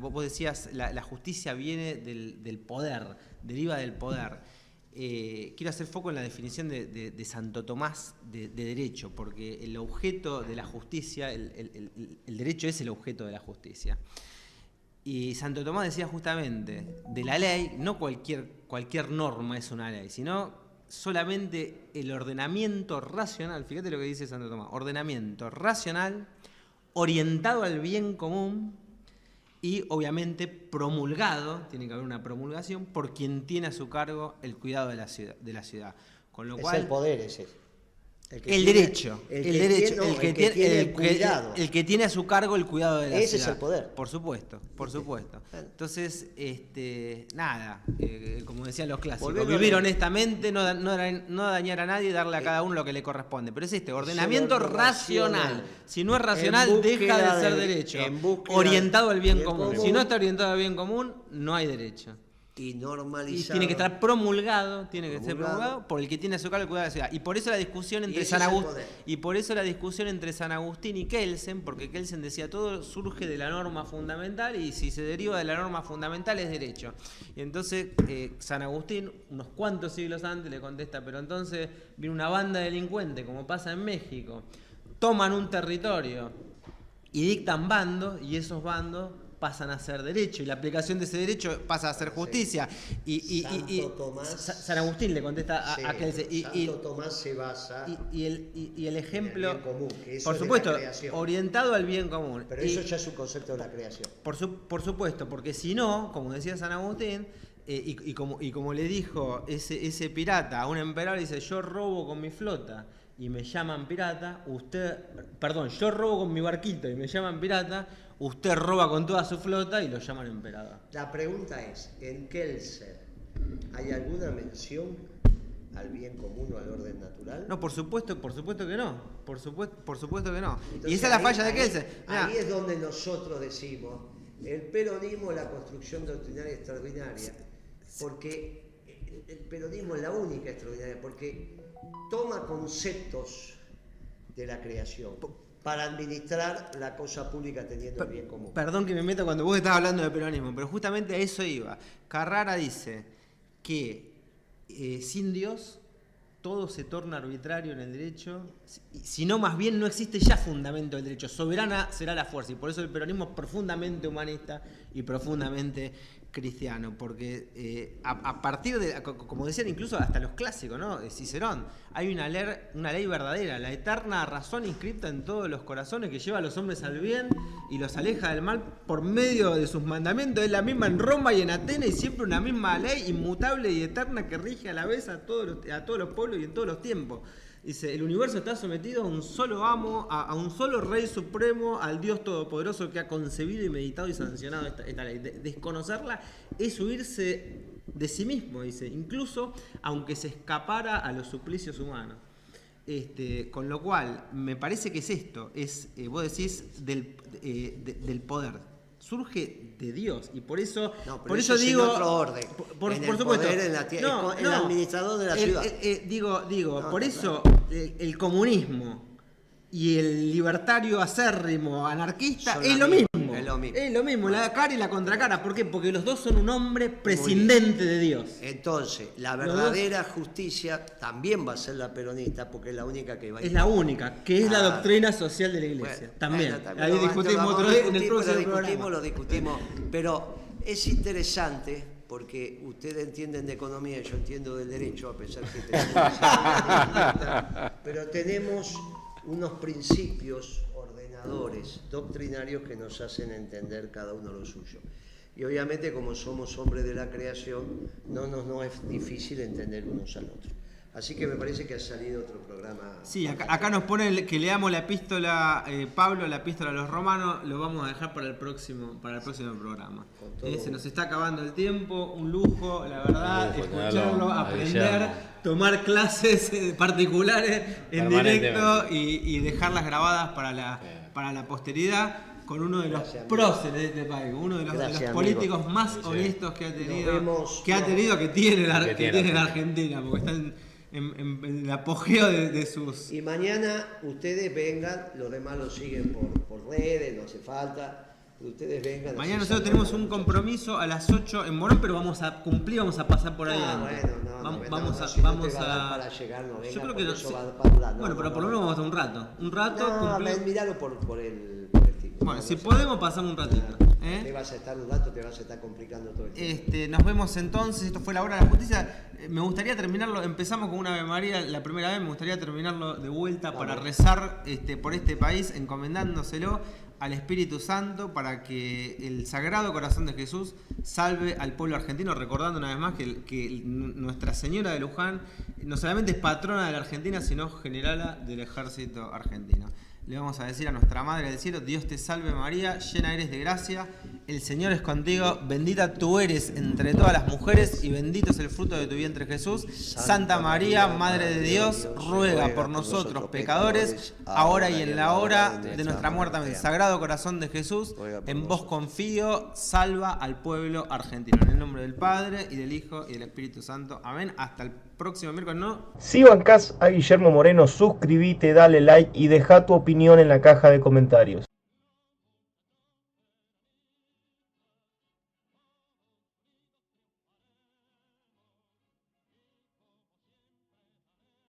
Vos decías, la justicia viene del poder, deriva del poder. Quiero hacer foco en la definición de Santo Tomás de derecho, porque el objeto de la justicia, el derecho es el objeto de la justicia. Y Santo Tomás decía justamente, de la ley, no cualquier norma es una ley, sino solamente el ordenamiento racional, fíjate lo que dice Santo Tomás, ordenamiento racional, orientado al bien común y obviamente promulgado, tiene que haber una promulgación, por quien tiene a su cargo el cuidado de la ciudad. Con lo cual, el poder ese. El que tiene a su cargo el cuidado de la ciudad. Ese es el poder. Por supuesto. Entonces, nada, como decían los clásicos, vivir honestamente, no dañar a nadie y darle a cada uno lo que le corresponde. Pero es ordenamiento racional. Si no es racional, deja de ser derecho. Orientado al bien común. Si no está orientado al bien común, no hay derecho. Y normalizado. Y tiene que estar promulgado, ser promulgado por el que tiene a su cargo el cuidado de la ciudad. Y por eso la discusión entre San Agustín y Kelsen, porque Kelsen decía todo surge de la norma fundamental y si se deriva de la norma fundamental es derecho. Y entonces San Agustín, unos cuantos siglos antes, le contesta, pero entonces viene una banda de delincuentes, como pasa en México, toman un territorio y dictan bandos, y esos bandos pasan a ser derecho, y la aplicación de ese derecho pasa a ser justicia. Y San Agustín le contesta a Kelsen. Santo Tomás se basa y el ejemplo, en el bien común, que eso por supuesto, orientado al bien común. Pero eso ya es un concepto de la creación. Por supuesto, porque si no, como decía San Agustín, y como le dijo ese pirata a un emperador, dice, yo robo con mi flota y me llaman pirata, yo robo con mi barquito y me llaman pirata, usted roba con toda su flota y lo llaman emperador. La pregunta es, ¿en Kelsen hay alguna mención al bien común o al orden natural? No, por supuesto que no. Por supuesto que no. Entonces, y esa es la falla de Kelsen. Ahí es donde nosotros decimos, el peronismo es la construcción doctrinaria extraordinaria, porque el peronismo es la única extraordinaria, porque toma conceptos de la creación para administrar la cosa pública teniendo el bien común. Perdón que me meto cuando vos estás hablando de peronismo, pero justamente a eso iba. Carrara dice que sin Dios todo se torna arbitrario en el derecho, sino más bien no existe ya fundamento del derecho. Soberana será la fuerza, y por eso el peronismo es profundamente humanista y profundamente cristiano, porque a partir de, como decían incluso hasta los clásicos, ¿no? Cicerón, hay una ley verdadera, la eterna razón inscripta en todos los corazones que lleva a los hombres al bien y los aleja del mal por medio de sus mandamientos. Es la misma en Roma y en Atenas, y siempre una misma ley inmutable y eterna que rige a la vez a todos los pueblos y en todos los tiempos. Dice, el universo está sometido a un solo amo, a un solo rey supremo, al Dios todopoderoso que ha concebido y meditado y sancionado esta ley. Desconocerla es huirse de sí mismo, dice, incluso aunque se escapara a los suplicios humanos. Con lo cual, me parece que es esto, vos decís, del poder. Surge de Dios, y por eso, por eso digo, en otro orden. Por supuesto, poder en la tierra, el administrador de la ciudad. Por eso el comunismo y el libertario acérrimo anarquista es lo mismo. mismo. Es lo mismo. Es lo mismo, la cara y la contracara. ¿Por qué? Porque los dos son un hombre prescindente de Dios. Entonces, la verdadera justicia también va a ser la peronista, porque es la única que va a... Es la única, que es la doctrina social de la Iglesia. Bueno, también. Ahí discutimos otro día en el próximo programa. Lo discutimos, pero es interesante porque ustedes entienden de economía y yo entiendo del derecho, a pesar que tenemos pero tenemos unos principios ordenadores, doctrinarios que nos hacen entender cada uno lo suyo. Y obviamente como somos hombres de la creación, no es difícil entender unos al otro. Así que me parece que ha salido otro programa. Sí, acá nos pone que leamos la epístola, Pablo, la epístola a los romanos, lo vamos a dejar para el próximo programa. Se nos está acabando el tiempo, un lujo, la verdad, escucharlo, aprender, tomar clases particulares en directo y dejarlas grabadas para la posteridad, con uno de los próceres de este país, uno de los políticos más honestos que ha tenido, que tiene la Argentina, porque están en el apogeo de sus... Y mañana ustedes vengan, los demás lo siguen por redes, no hace falta, ustedes vengan. Mañana nosotros tenemos un compromiso a las 8 en Morón, pero vamos a cumplir, vamos a pasar por ahí. Vamos a para llegar, no venga, yo creo que eso va a durar. Bueno, pero por lo menos vamos a estar un rato. Miralo por el tipo. Bueno, si podemos pasamos un ratito. Te vas a estar un rato, te vas a estar complicando todo el tiempo. Nos vemos entonces, esto fue la hora de la justicia. Me gustaría terminarlo, empezamos con una Ave María la primera vez, me gustaría terminarlo de vuelta para rezar por este país, encomendándoselo al Espíritu Santo para que el Sagrado Corazón de Jesús salve al pueblo argentino, recordando una vez más que Nuestra Señora de Luján no solamente es patrona de la Argentina, sino generala del ejército argentino. Le vamos a decir a nuestra Madre del Cielo: Dios te salve María, llena eres de gracia, el Señor es contigo, bendita tú eres entre todas las mujeres y bendito es el fruto de tu vientre Jesús. Santa María, Madre de Dios, ruega por nosotros pecadores, ahora y en la hora de nuestra muerte. Amén. Sagrado Corazón de Jesús, en vos confío, salva al pueblo argentino. En el nombre del Padre, y del Hijo, y del Espíritu Santo. Amén. Hasta el próximo miércoles, ¿no? Si bancás a Guillermo Moreno, suscribite, dale like y deja tu opinión en la caja de comentarios.